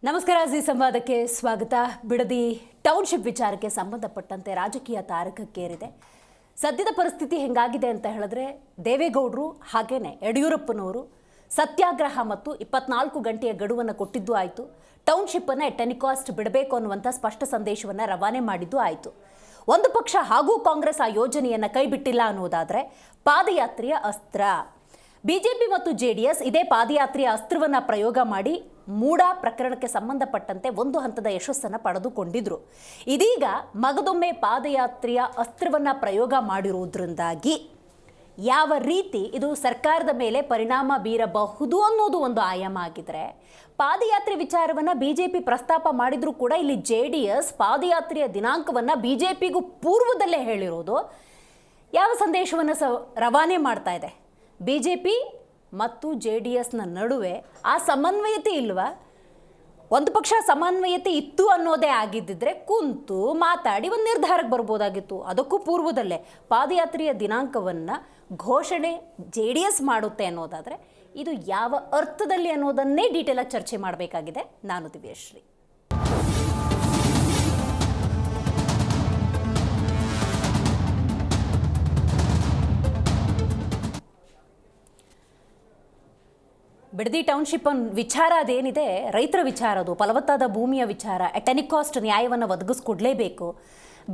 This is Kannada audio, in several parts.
ನಮಸ್ಕಾರ ಜಿ ಸಂವಾದಕ್ಕೆ ಸ್ವಾಗತ. ಬಿಡದಿ ಟೌನ್ಶಿಪ್ ವಿಚಾರಕ್ಕೆ ಸಂಬಂಧಪಟ್ಟಂತೆ ರಾಜಕೀಯ ತಾರಕಕ್ಕೇರಿದೆ. ಸದ್ಯದ ಪರಿಸ್ಥಿತಿ ಹೆಂಗಾಗಿದೆ ಅಂತ ಹೇಳಿದ್ರೆ ದೇವೇಗೌಡರು ಹಾಗೇನೆ ಯಡಿಯೂರಪ್ಪನವರು ಸತ್ಯಾಗ್ರಹ ಮತ್ತು 24 ಗಂಟೆಯ ಗಡುವನ್ನು ಕೊಟ್ಟಿದ್ದು ಆಯಿತು. ಟೌನ್ಶಿಪ್ಪನ್ನು ಟೆನಿಕಾಸ್ಟ್ ಬಿಡಬೇಕು ಅನ್ನುವಂಥ ಸ್ಪಷ್ಟ ಸಂದೇಶವನ್ನು ರವಾನೆ ಮಾಡಿದ್ದು ಆಯಿತು. ಒಂದು ಪಕ್ಷ ಹಾಗೂ ಕಾಂಗ್ರೆಸ್ ಆ ಯೋಜನೆಯನ್ನು ಕೈಬಿಟ್ಟಿಲ್ಲ ಅನ್ನೋದಾದರೆ ಪಾದಯಾತ್ರೆಯ ಅಸ್ತ್ರ. ಬಿಜೆಪಿ ಮತ್ತು ಜೆಡಿಎಸ್ ಇದೇ ಪಾದಯಾತ್ರೆಯ ಅಸ್ತ್ರವನ್ನು ಪ್ರಯೋಗ ಮಾಡಿ ಮೂಡಾ ಪ್ರಕರಣಕ್ಕೆ ಸಂಬಂಧಪಟ್ಟಂತೆ ಒಂದು ಹಂತದ ಯಶಸ್ಸನ್ನು ಪಡೆದುಕೊಂಡಿದ್ರು. ಇದೀಗ ಮಗದೊಮ್ಮೆ ಪಾದಯಾತ್ರೆಯ ಅಸ್ತ್ರವನ್ನು ಪ್ರಯೋಗ ಮಾಡಿರುವುದರಿಂದಾಗಿ ಯಾವ ರೀತಿ ಇದು ಸರ್ಕಾರದ ಮೇಲೆ ಪರಿಣಾಮ ಬೀರಬಹುದು ಅನ್ನೋದು ಒಂದು ಆಯಾಮ ಆಗಿದ್ರೆ, ಪಾದಯಾತ್ರೆ ವಿಚಾರವನ್ನು ಬಿಜೆಪಿ ಪ್ರಸ್ತಾಪ ಮಾಡಿದರೂ ಕೂಡ ಇಲ್ಲಿ ಜೆಡಿಎಸ್ ಪಾದಯಾತ್ರೆಯ ದಿನಾಂಕವನ್ನು ಬಿಜೆಪಿಗೂ ಪೂರ್ವದಲ್ಲೇ ಹೇಳಿರೋದು ಯಾವ ಸಂದೇಶವನ್ನು ರವಾನೆ ಮಾಡ್ತಾ ಇದೆ? ಬಿಜೆಪಿ ಮತ್ತು ಜೆಡಿಎಸ್ನ ನಡುವೆ ಆ ಸಮನ್ವಯತೆ ಇಲ್ವಾ? ಒಂದು ಪಕ್ಷ ಸಮನ್ವಯತೆ ಇತ್ತು ಅನ್ನೋದೇ ಆಗಿದ್ದಿದ್ರೆ ಕುಂತು ಮಾತಾಡಿ ಒಂದು ನಿರ್ಧಾರಕ್ಕೆ ಬರ್ಬೋದಾಗಿತ್ತು. ಅದಕ್ಕೂ ಪೂರ್ವದಲ್ಲೇ ಪಾದಯಾತ್ರೆಯ ದಿನಾಂಕವನ್ನು ಘೋಷಣೆ ಜೆಡಿಎಸ್ ಮಾಡುತ್ತೆ ಅನ್ನೋದಾದರೆ ಇದು ಯಾವ ಅರ್ಥದಲ್ಲಿ ಅನ್ನೋದನ್ನೇ ಡೀಟೇಲಾಗಿ ಚರ್ಚೆ ಮಾಡಬೇಕಾಗಿದೆ. ನಾನು ದಿವ್ಯಶ್ರೀ. ಬಿಡದಿ ಟೌನ್ಶಿಪ್ ವಿಚಾರ ಅದೇನಿದೆ, ರೈತರ ವಿಚಾರ, ಅದು ಫಲವತ್ತಾದ ಭೂಮಿಯ ವಿಚಾರ, ಟೆನಿಕಾಸ್ಟ್ ನ್ಯಾಯವನ್ನು ಒದಗಿಸ್ಕೊಡ್ಲೇಬೇಕು.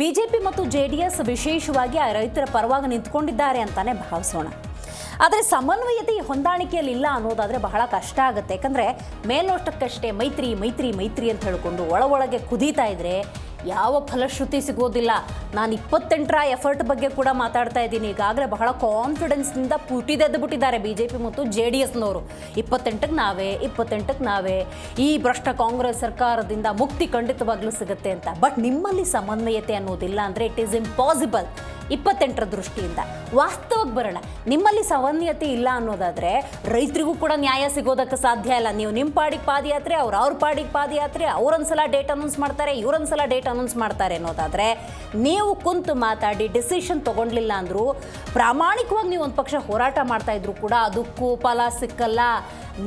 ಬಿಜೆಪಿ ಮತ್ತು ಜೆಡಿಎಸ್ ವಿಶೇಷವಾಗಿ ಆ ರೈತರ ಪರವಾಗಿ ನಿಂತ್ಕೊಂಡಿದ್ದಾರೆ ಅಂತಾನೆ ಭಾವಿಸೋಣ. ಆದರೆ ಸಮನ್ವಯತೆ ಹೊಂದಾಣಿಕೆಯಲ್ಲಿ ಇಲ್ಲ ಅನ್ನೋದಾದರೆ ಬಹಳ ಕಷ್ಟ ಆಗುತ್ತೆ. ಯಾಕಂದರೆ ಮೇಲ್ನೋಟಕ್ಕಷ್ಟೇ ಮೈತ್ರಿ ಮೈತ್ರಿ ಮೈತ್ರಿ ಅಂತ ಹೇಳಿಕೊಂಡು ಒಳಗೆ ಕುದೀತಾ ಇದ್ರೆ ಯಾವ ಫಲಶ್ರುತಿ ಸಿಗೋದಿಲ್ಲ. ನಾನು 28ರ ಎಫರ್ಟ್ ಬಗ್ಗೆ ಕೂಡ ಮಾತಾಡ್ತಾ ಇದ್ದೀನಿ. ಈಗಾಗಲೇ ಬಹಳ ಕಾನ್ಫಿಡೆನ್ಸ್ನಿಂದ ಪುಟಿದೆದ್ದುಬಿಟ್ಟಿದ್ದಾರೆ ಬಿಜೆಪಿ ಮತ್ತು ಜೆಡಿಎಸ್ನವರು. 28ಕ್ಕೆ ನಾವೇ ಈ ಭ್ರಷ್ಟ ಕಾಂಗ್ರೆಸ್ ಸರ್ಕಾರದಿಂದ ಮುಕ್ತಿ ಖಂಡಿತವಾಗ್ಲೂ ಸಿಗುತ್ತೆ ಅಂತ. ಬಟ್ ನಿಮ್ಮಲ್ಲಿ ಸಮನ್ವಯತೆ ಅನ್ನೋದಿಲ್ಲ ಅಂದರೆ ಇಟ್ ಈಸ್ ಇಂಪಾಸಿಬಲ್. 28ರ ದೃಷ್ಟಿಯಿಂದ ವಾಸ್ತವಕ್ಕೆ ಬರೋಣ. ನಿಮ್ಮಲ್ಲಿ ಸಮನ್ವಯತೆ ಇಲ್ಲ ಅನ್ನೋದಾದರೆ ರೈತರಿಗೂ ಕೂಡ ನ್ಯಾಯ ಸಿಗೋದಕ್ಕೆ ಸಾಧ್ಯ ಇಲ್ಲ. ನೀವು ನಿಮ್ಮ ಪಾಡಿಗೆ ಪಾದಯಾತ್ರೆ, ಅವ್ರ ಪಾಡಿಗೆ ಪಾದಯಾತ್ರೆ, ಅವರೊಂದ್ಸಲ ಡೇಟ್ ಅನೌನ್ಸ್ ಮಾಡ್ತಾರೆ, ಇವರೊಂದ್ಸಲ ಡೇಟ್ ಅನೌನ್ಸ್ ಮಾಡ್ತಾರೆ ಅನ್ನೋದಾದರೆ ನೀವು ಕುಂತು ಮಾತಾಡಿ ಡಿಸಿಷನ್ ತೊಗೊಂಡ್ಲಿಲ್ಲ ಅಂದರೂ ಪ್ರಾಮಾಣಿಕವಾಗಿ ನೀವು ಒಂದು ಪಕ್ಷ ಹೋರಾಟ ಮಾಡ್ತಾ ಇದ್ರು ಕೂಡ ಅದಕ್ಕೂ ಫಲ ಸಿಕ್ಕಲ್ಲ.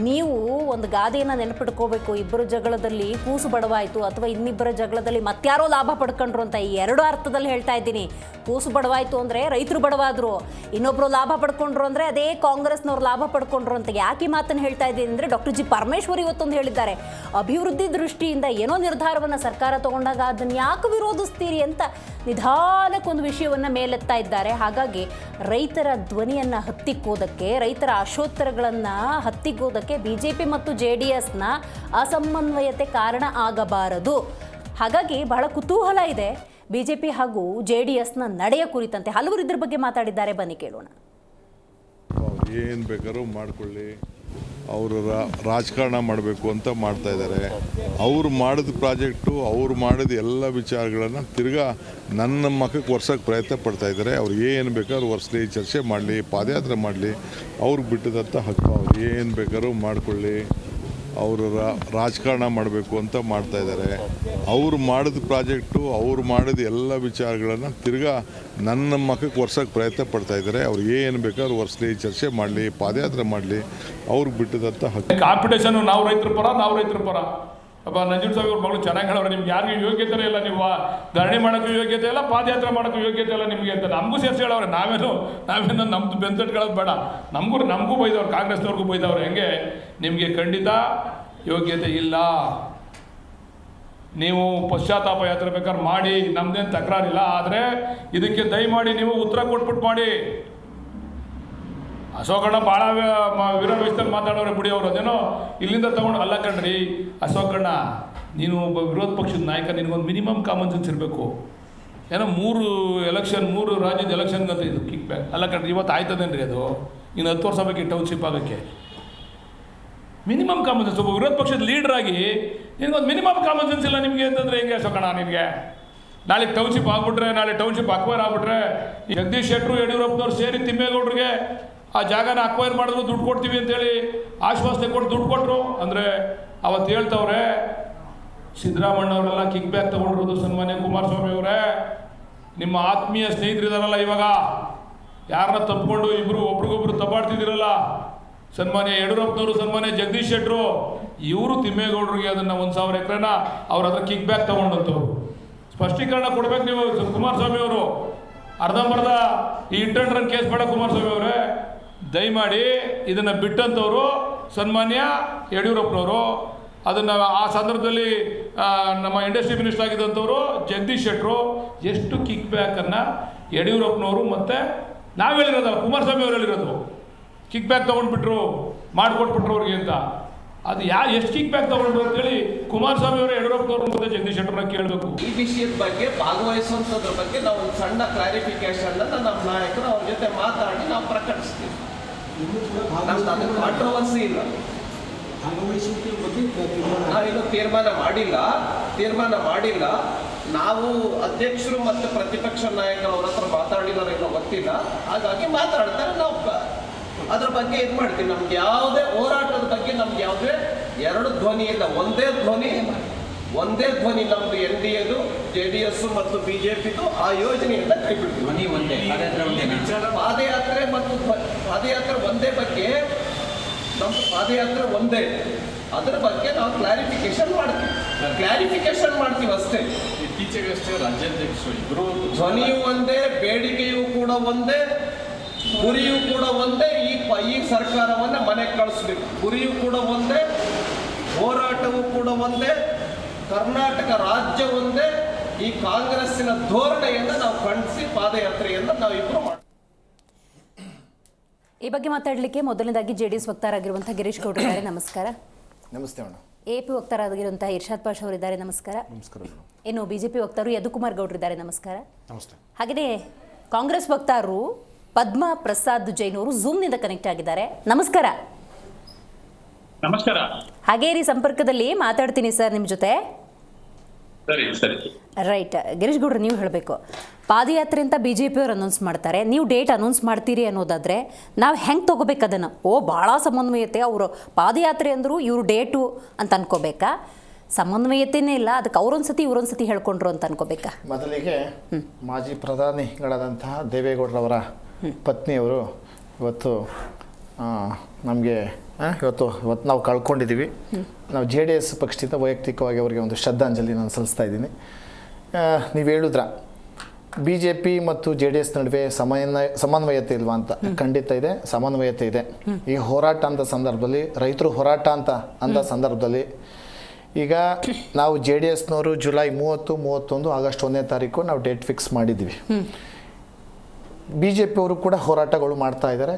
ನೀವು ಒಂದು ಗಾದೆಯನ್ನು ನೆನಪಿಟ್ಕೋಬೇಕು. ಇಬ್ಬರು ಜಗಳದಲ್ಲಿ ಕೂಸು ಬಡವಾಯಿತು ಅಥವಾ ಇನ್ನಿಬ್ಬರ ಜಗಳದಲ್ಲಿ ಮತ್ತಾರೋ ಲಾಭ ಪಡ್ಕೊಂಡ್ರು ಅಂತ. ಈ ಎರಡು ಅರ್ಥದಲ್ಲಿ ಹೇಳ್ತಾ ಇದ್ದೀನಿ. ಕೂಸು ಬಡವಾಯಿತು ಅಂದರೆ ರೈತರು ಬಡವಾದರು, ಇನ್ನೊಬ್ಬರು ಲಾಭ ಪಡ್ಕೊಂಡ್ರು ಅಂದರೆ ಅದೇ ಕಾಂಗ್ರೆಸ್ನವ್ರು ಲಾಭ ಪಡ್ಕೊಂಡ್ರು ಅಂತ. ಯಾಕೆ ಈ ಮಾತನ್ನು ಹೇಳ್ತಾ ಇದ್ದೀನಿ ಅಂದರೆ ಡಾಕ್ಟರ್ ಜಿ ಪರಮೇಶ್ವರ್ ಇವತ್ತೊಂದು ಹೇಳಿದ್ದಾರೆ, ಅಭಿವೃದ್ಧಿ ದೃಷ್ಟಿಯಿಂದ ಏನೋ ನಿರ್ಧಾರವನ್ನು ಸರ್ಕಾರ ತಗೊಂಡಾಗ ಅದನ್ನು ಯಾಕೆ ವಿರೋಧಿಸ್ತೀರಿ ಅಂತ ನಿಧಾನಕ್ಕೊಂದು ವಿಷಯವನ್ನು ಮೇಲೆತ್ತಾ ಇದ್ದಾರೆ. ಹಾಗಾಗಿ ರೈತರ ಧ್ವನಿಯನ್ನು ಹತ್ತಿಕ್ಕೋದಕ್ಕೆ, ರೈತರ ಆಶೋತ್ತರಗಳನ್ನು ಹತ್ತಿಕ್ಕೋದಕ್ಕೆ ಬಿಜೆಪಿ ಮತ್ತು ಜೆಡಿಎಸ್ನ ಅಸಮನ್ವಯತೆ ಕಾರಣ ಆಗಬಾರದು. ಹಾಗಾಗಿ ಬಹಳ ಕುತೂಹಲ ಇದೆ ಬಿಜೆಪಿ ಹಾಗೂ ಜೆಡಿಎಸ್ನ ನಡೆಯ ಕುರಿತಂತೆ. ಹಲವರು ಇದ್ರ ಬಗ್ಗೆ ಮಾತಾಡಿದ್ದಾರೆ, ಬನ್ನಿ ಕೇಳೋಣ. ಏನು ಬೇಕಾದ್ರೂ ಮಾಡ್ಕೊಳ್ಳಿ, ಅವರು ರಾಜಕಾರಣ ಮಾಡಬೇಕು ಅಂತ ಮಾಡ್ತಾ ಇದ್ದಾರೆ. ಅವ್ರು ಮಾಡಿದ ಪ್ರಾಜೆಕ್ಟು, ಅವ್ರು ಮಾಡಿದ ಎಲ್ಲ ವಿಚಾರಗಳನ್ನು ತಿರ್ಗಾ ನನ್ನ ಮಕ್ಕಕ್ಕೆ ಒರ್ಸೋಕ್ಕೆ ಪ್ರಯತ್ನ ಪಡ್ತಾ ಇದ್ದಾರೆ. ಅವ್ರು ಏನು ಬೇಕಾದ್ರೂ ಒರೆಸಲಿ, ಚರ್ಚೆ ಮಾಡಲಿ, ಪಾದಯಾತ್ರೆ ಮಾಡಲಿ, ಅವ್ರಿಗೆ ಬಿಟ್ಟಿದಂಥ ಹಕ್ಕು. ಅವ್ರು ಏನು ಬೇಕಾದ್ರೂ ಮಾಡ್ಕೊಳ್ಳಿ, ಅವರು ರಾಜಕಾರಣ ಮಾಡಬೇಕು ಅಂತ ಮಾಡ್ತಾ ಇದ್ದಾರೆ. ಅವ್ರು ಮಾಡಿದ ಪ್ರಾಜೆಕ್ಟು, ಅವ್ರು ಮಾಡಿದ ಎಲ್ಲ ವಿಚಾರಗಳನ್ನು ತಿರ್ಗಾ ನನ್ನ ಮಕ್ಕಕ್ಕೆ ಒರ್ಸೋಕ್ಕೆ ಪ್ರಯತ್ನ ಪಡ್ತಾ ಇದ್ದಾರೆ. ಅವ್ರು ಏನು ಬೇಕಾದ್ರೂ ಒರೆಸಲಿ, ಚರ್ಚೆ ಮಾಡಲಿ, ಪಾದಯಾತ್ರೆ ಮಾಡಲಿ, ಅವ್ರಿಗೆ ಬಿಟ್ಟಿದಂಥ ಹಕ್ಕು. ಕಾಂಪಿಟೇಷನ್ ನಾವು ರೈತರ ಪರ ಅಪ್ಪ ನಂಜುಂಡ ಸ್ವಾಮಿ ಅವ್ರ ಮಗಳು ಚೆನ್ನಾಗಿ ಹೇಳೋರು, ನಿಮ್ಗೆ ಯಾರಿಗೂ ಯೋಗ್ಯತೆ ಇಲ್ಲ, ನೀವು ಧರಣಿ ಮಾಡೋಕ್ಕೂ ಯೋಗ್ಯತೆ ಇಲ್ಲ, ಪಾದಯಾತ್ರೆ ಮಾಡೋಕ್ಕೂ ಯೋಗ್ಯತೆ ಇಲ್ಲ ನಿಮಗೆ ಅಂತ ನಮಗೂ ಸೇರಿಸಿ ಹೇಳೋರು. ನಾವೇನು ನಮ್ಮದು ಬೆಂತಟ್ಕೊಳ್ಳೋದು ಬೇಡ. ನಮಗೂ ಬೈದವ್ರು, ಕಾಂಗ್ರೆಸ್ನವ್ರಿಗೂ ಬೈದವ್ರು. ಹೆಂಗೆ ನಿಮಗೆ ಖಂಡಿತ ಯೋಗ್ಯತೆ ಇಲ್ಲ, ನೀವು ಪಶ್ಚಾತ್ತಾಪ ಯಾತ್ರೆ ಬೇಕಾದ್ರೆ ಮಾಡಿ, ನಮ್ದೇನು ತಕರಾರಿಲ್ಲ. ಆದರೆ ಇದಕ್ಕೆ ದಯಮಾಡಿ ನೀವು ಉತ್ತರ ಕೊಟ್ಬಿಟ್ಟು ಮಾಡಿ. ಅಶೋಕಣ್ಣ ಭಾಳ ವಿರೋಧದಲ್ಲಿ ಮಾತಾಡೋರೆ ಬಿಡಿ. ಅವರು ಅದೇನೋ ಇಲ್ಲಿಂದ ತಗೊಂಡು ಅಲ್ಲ ಕಣ್ರಿ ಅಶೋಕಣ್ಣ, ನೀನು ಒಬ್ಬ ವಿರೋಧ ಪಕ್ಷದ ನಾಯಕ, ನಿನಗೊಂದು ಮಿನಿಮಮ್ ಕಾಮನ್ ಸೆನ್ಸ್ ಇರಬೇಕು. ಏನೋ 3 ರಾಜ್ಯದ ಎಲೆಕ್ಷನ್ಗಂತ ಇದು ಕಿಕ್ ಬ್ಯಾಕ್ ಅಲ್ಲ ಕಣ್ರಿ. ಇವತ್ತು ಆಯ್ತದೇನ್ರಿ ಅದು? ಇನ್ನು 10 ವರ್ಷ ಬೇಕು ಟೌನ್ಶಿಪ್ ಆಗೋಕ್ಕೆ. Minimum common sense. ಒಬ್ಬ ವಿರೋಧ ಪಕ್ಷದ ಲೀಡರ್ ಆಗಿ ನಿನಗೊಂದು ಮಿನಿಮಮ್ ಕಾಮನ್ ಸೆನ್ಸ್ ಇಲ್ಲ ನಿಮಗೆ ಅಂತಂದರೆ ಹೆಂಗೆ ಅಶೋಕಣ್ಣ? ನಿನಗೆ ನಾಳೆ ಟೌನ್ಶಿಪ್ ಆಗ್ಬಿಟ್ರೆ, ನಾಳೆ ಟೌನ್ಶಿಪ್ ಅಕ್ವೈರ್ ಆಗ್ಬಿಟ್ರೆ, ಜಗದೀಶ್ ಶೆಟ್ಟರು ಯಡಿಯೂರಪ್ಪನವ್ರು ಸೇರಿ ತಿಮ್ಮೇಗೌಡರಿಗೆ ಆ ಜಾಗನ ಅಕ್ವೈರ್ ಮಾಡಿದ್ರು, ದುಡ್ಡು ಕೊಡ್ತೀವಿ ಅಂತೇಳಿ ಆಶ್ವಾಸನೆ ಕೊಟ್ಟು ದುಡ್ಡು ಕೊಟ್ಟರು ಅಂದರೆ ಅವತ್ತು ಹೇಳ್ತವ್ರೆ ಸಿದ್ದರಾಮಣ್ಣವರೆಲ್ಲ ಕಿಕ್ ಬ್ಯಾಕ್ ತೊಗೊಂಡಿರೋದು. ಸನ್ಮಾನ್ಯ ಕುಮಾರಸ್ವಾಮಿ ಅವರೇ, ನಿಮ್ಮ ಆತ್ಮೀಯ ಸ್ನೇಹಿತರಿದಾರಲ್ಲ, ಇವಾಗ ಯಾರನ್ನ ತಪ್ಪಿಕೊಂಡು ಇಬ್ಬರು ಒಬ್ರಿಗೊಬ್ರು ತಬ್ಬಾಡ್ತಿದ್ದೀರಲ್ಲ, ಸನ್ಮಾನ್ಯ ಯಡಿಯೂರಪ್ಪನವರು, ಸನ್ಮಾನ್ಯ ಜಗದೀಶ್ ಶೆಟ್ಟರು, ಇವರು ತಿಮ್ಮೇಗೌಡರಿಗೆ ಅದನ್ನು 1,000 ಎಕರೆನ ಅವ್ರ ಹತ್ರ ಕಿಕ್ ಬ್ಯಾಕ್ ತಗೊಂಡಂಥವ್ರು. ಸ್ಪಷ್ಟೀಕರಣ ಕೊಡ್ಬೇಕು ನೀವು ಕುಮಾರಸ್ವಾಮಿ ಅವರು. ಅರ್ಧಂಬರ್ಧ ಈ ಹಿಟ್ ಅಂಡ್ ರನ್ ಕೇಸ್ ಬೇಡ ಕುಮಾರಸ್ವಾಮಿ ಅವರೇ, ದಯಮಾಡಿ ಇದನ್ನು ಬಿಟ್ಟಂಥವ್ರು ಸನ್ಮಾನ್ಯ ಯಡಿಯೂರಪ್ಪನವರು. ಅದನ್ನು ಆ ಸಂದರ್ಭದಲ್ಲಿ ನಮ್ಮ ಇಂಡಸ್ಟ್ರಿ ಮಿನಿಸ್ಟರ್ ಆಗಿದ್ದಂಥವ್ರು ಜಗದೀಶ್ ಶೆಟ್ಟರು. ಎಷ್ಟು ಕಿಕ್ ಬ್ಯಾಕನ್ನು ಯಡಿಯೂರಪ್ಪನವರು ಮತ್ತು ನಾವು ಹೇಳಿರೋದಲ್ಲ, ಕುಮಾರಸ್ವಾಮಿ ಅವರು ಹೇಳಿರೋದು, ಕಿಕ್ ಬ್ಯಾಕ್ ತೊಗೊಂಡ್ಬಿಟ್ರು, ಮಾಡಿಕೊಟ್ಬಿಟ್ರು ಅವ್ರಿಗೆ ಅಂತ. ಅದು ಎಷ್ಟು ಕಿಕ್ ಬ್ಯಾಕ್ ತೊಗೊಂಡ್ರು ಅಂತೇಳಿ ಕುಮಾರಸ್ವಾಮಿ ಅವರು, ಯಡಿಯೂರಪ್ಪನವರು ಮತ್ತು ಜಗದೀಶ್ ಶೆಟ್ಟರ್ನ ಕೇಳಬೇಕು. ಈ ವಿಷಯದ ಬಗ್ಗೆ ಭಾಗವಹಿಸುವಂಥದ್ರ ಬಗ್ಗೆ ನಾವು ಒಂದು ಸಣ್ಣ ಕ್ಲಾರಿಫಿಕೇಶನ್ ನಮ್ಮ ನಾಯಕರು ಅವ್ರ ಜೊತೆ ಮಾತಾಡಿ ನಾವು ಪ್ರಕಟಿಸ್ತೀವಿ. ನಮ್ದು ಅದು ಕಾಂಟ್ರವರ್ಸಿ ಇಲ್ಲ, ನಾವಿನ್ನು ತೀರ್ಮಾನ ಮಾಡಿಲ್ಲ. ನಾವು ಅಧ್ಯಕ್ಷರು ಮತ್ತು ಪ್ರತಿಪಕ್ಷ ನಾಯಕರು ಅವ್ರ ಹತ್ರ ಮಾತಾಡಿದಾರೋ ಇನ್ನೂ ಗೊತ್ತಿಲ್ಲ. ಹಾಗಾಗಿ ಮಾತಾಡ್ತಾರೆ, ನಾವು ಅದ್ರ ಬಗ್ಗೆ ಇದು ಮಾಡ್ತೀವಿ. ನಮ್ಗೆ ಯಾವುದೇ ಹೋರಾಟದ ಬಗ್ಗೆ ನಮ್ಗೆ ಯಾವುದೇ ಎರಡು ಧ್ವನಿ ಇಲ್ಲ, ಒಂದೇ ಧ್ವನಿ ನಮ್ದು NDAದು, JDS ಮತ್ತು BJPದು ಆ ಯೋಜನೆಯಿಂದ ಕೈ ಬಿಡ್ತೀವಿ. ಪಾದಯಾತ್ರೆ ಒಂದೇ ಬಗ್ಗೆ, ನಮ್ದು ಪಾದಯಾತ್ರೆ ಒಂದೇ, ಅದ್ರ ಬಗ್ಗೆ ನಾವು ಕ್ಲಾರಿಫಿಕೇಶನ್ ಮಾಡ್ತೀವಿ ಅಷ್ಟೇ. ಇತ್ತೀಚೆಗಷ್ಟೇ ರಾಜ್ಯಾಧ್ಯಕ್ಷರು ಇಬ್ಬರು ಧ್ವನಿಯೂ ಒಂದೇ, ಬೇಡಿಕೆಯೂ ಕೂಡ ಒಂದೇ, ಗುರಿಯೂ ಕೂಡ ಒಂದೇ. ಈ ಸರ್ಕಾರವನ್ನ ಮನೆಗೆ ಕಳಿಸ್ಬೇಕು. ಗುರಿಯೂ ಕೂಡ ಒಂದೇ, ಹೋರಾಟವೂ ಕೂಡ ಒಂದೇ, ಕರ್ನಾಟಕ ರಾಜ್ಯ ಒಂದೇ. ಈ ಕಾಂಗ್ರೆಸ್ಸಿನ ಧೋರಣೆಯನ್ನು ನಾವು ಖಂಡಿಸಿ ಪಾದಯಾತ್ರೆಯನ್ನು ನಾವಿಬ್ಬರು ಮಾಡ್ತೀವಿ. ಈ ಬಗ್ಗೆ ಮಾತಾಡಲಿಕ್ಕೆ ಮೊದಲನೇದಾಗಿ JDS ವಕ್ತಾರರಾಗಿರುವಂಥ ಗಿರೀಶ್ ಗೌಡ್ರು ಇದ್ದಾರೆ, ನಮಸ್ಕಾರ. ನಮಸ್ತೆ ಮೇಡಮ್. AP ವಕ್ತಾರರಾಗಿರುವಂಥ ಇರ್ಷಾದ್ ಪಾಷಾ ಅವರಿದ್ದಾರೆ, ನಮಸ್ಕಾರ. ನಮಸ್ಕಾರ ಮೇಡಮ್. ಇನ್ನು BJP ವಕ್ತಾರರು ಯದುಕುಮಾರ್ ಗೌಡ್ರು ಇದ್ದಾರೆ, ನಮಸ್ಕಾರ. ನಮಸ್ತೆ. ಹಾಗೆಯೇ ಕಾಂಗ್ರೆಸ್ ವಕ್ತಾರರು ಪದ್ಮಾ ಪ್ರಸಾದ್ ಜೈನ್ ಅವರು ಝೂಮ್ನಿಂದ ಕನೆಕ್ಟ್ ಆಗಿದ್ದಾರೆ, ನಮಸ್ಕಾರ. ನಮಸ್ಕಾರ. ಹಾಗೇ ರೀ, ಸಂಪರ್ಕದಲ್ಲಿ ಮಾತಾಡ್ತೀನಿ ಸರ್ ನಿಮ್ಮ ಜೊತೆ. ಸರಿ. ರೈಟ್, ಗಿರೀಶ್ ಗೌಡ್ರು ನೀವು ಹೇಳಬೇಕು. ಪಾದಯಾತ್ರೆ ಅಂತ BJP ಅವ್ರು ಅನೌನ್ಸ್ ಮಾಡ್ತಾರೆ, ನೀವು ಡೇಟ್ ಅನೌನ್ಸ್ ಮಾಡ್ತೀರಿ ಅನ್ನೋದಾದರೆ ನಾವು ಹೆಂಗೆ ತೊಗೋಬೇಕು ಅದನ್ನು? ಭಾಳ ಸಮನ್ವಯತೆ, ಅವರು ಪಾದಯಾತ್ರೆ ಅಂದರು ಇವರು ಡೇಟು ಅಂತ ಅನ್ಕೋಬೇಕಾ? ಸಮನ್ವಯತೆಯೇ ಇಲ್ಲ, ಅದಕ್ಕೆ ಅವರೊಂದ್ಸತಿ ಇವರೊಂದ್ಸತಿ ಹೇಳ್ಕೊಂಡ್ರು ಅಂತ ಅನ್ಕೋಬೇಕಾ? ಮೊದಲಿಗೆ ಮಾಜಿ ಪ್ರಧಾನಿಗಳಾದಂತಹ ದೇವೇಗೌಡರವರ ಪತ್ನಿಯವರು ಇವತ್ತು ನಮಗೆ ಇವತ್ತು ನಾವು ಕಳ್ಕೊಂಡಿದ್ದೀವಿ. ನಾವು JDS ಪಕ್ಷದಿಂದ ವೈಯಕ್ತಿಕವಾಗಿ ಅವರಿಗೆ ಒಂದು ಶ್ರದ್ಧಾಂಜಲಿ ನಾನು ಸಲ್ಲಿಸ್ತಾ ಇದ್ದೀನಿ. ನೀವು ಹೇಳಿದ್ರ BJP ಮತ್ತು JDS ನಡುವೆ ಸಮನ್ವಯತೆ ಇಲ್ವಾ ಅಂತ? ಖಂಡಿತ ಇದೆ, ಸಮನ್ವಯತೆ ಇದೆ. ಈ ಹೋರಾಟ ಅಂತ ಸಂದರ್ಭದಲ್ಲಿ, ರೈತರು ಹೋರಾಟ ಅಂತ ಸಂದರ್ಭದಲ್ಲಿ ಈಗ ನಾವು JDSನವರು ಜುಲೈ 30, 31, ಆಗಸ್ಟ್ 1ನೇ ತಾರೀಕು ನಾವು ಡೇಟ್ ಫಿಕ್ಸ್ ಮಾಡಿದ್ದೀವಿ. BJP ಅವರು ಕೂಡ ಹೋರಾಟಗಳು ಮಾಡ್ತಾ ಇದ್ದಾರೆ.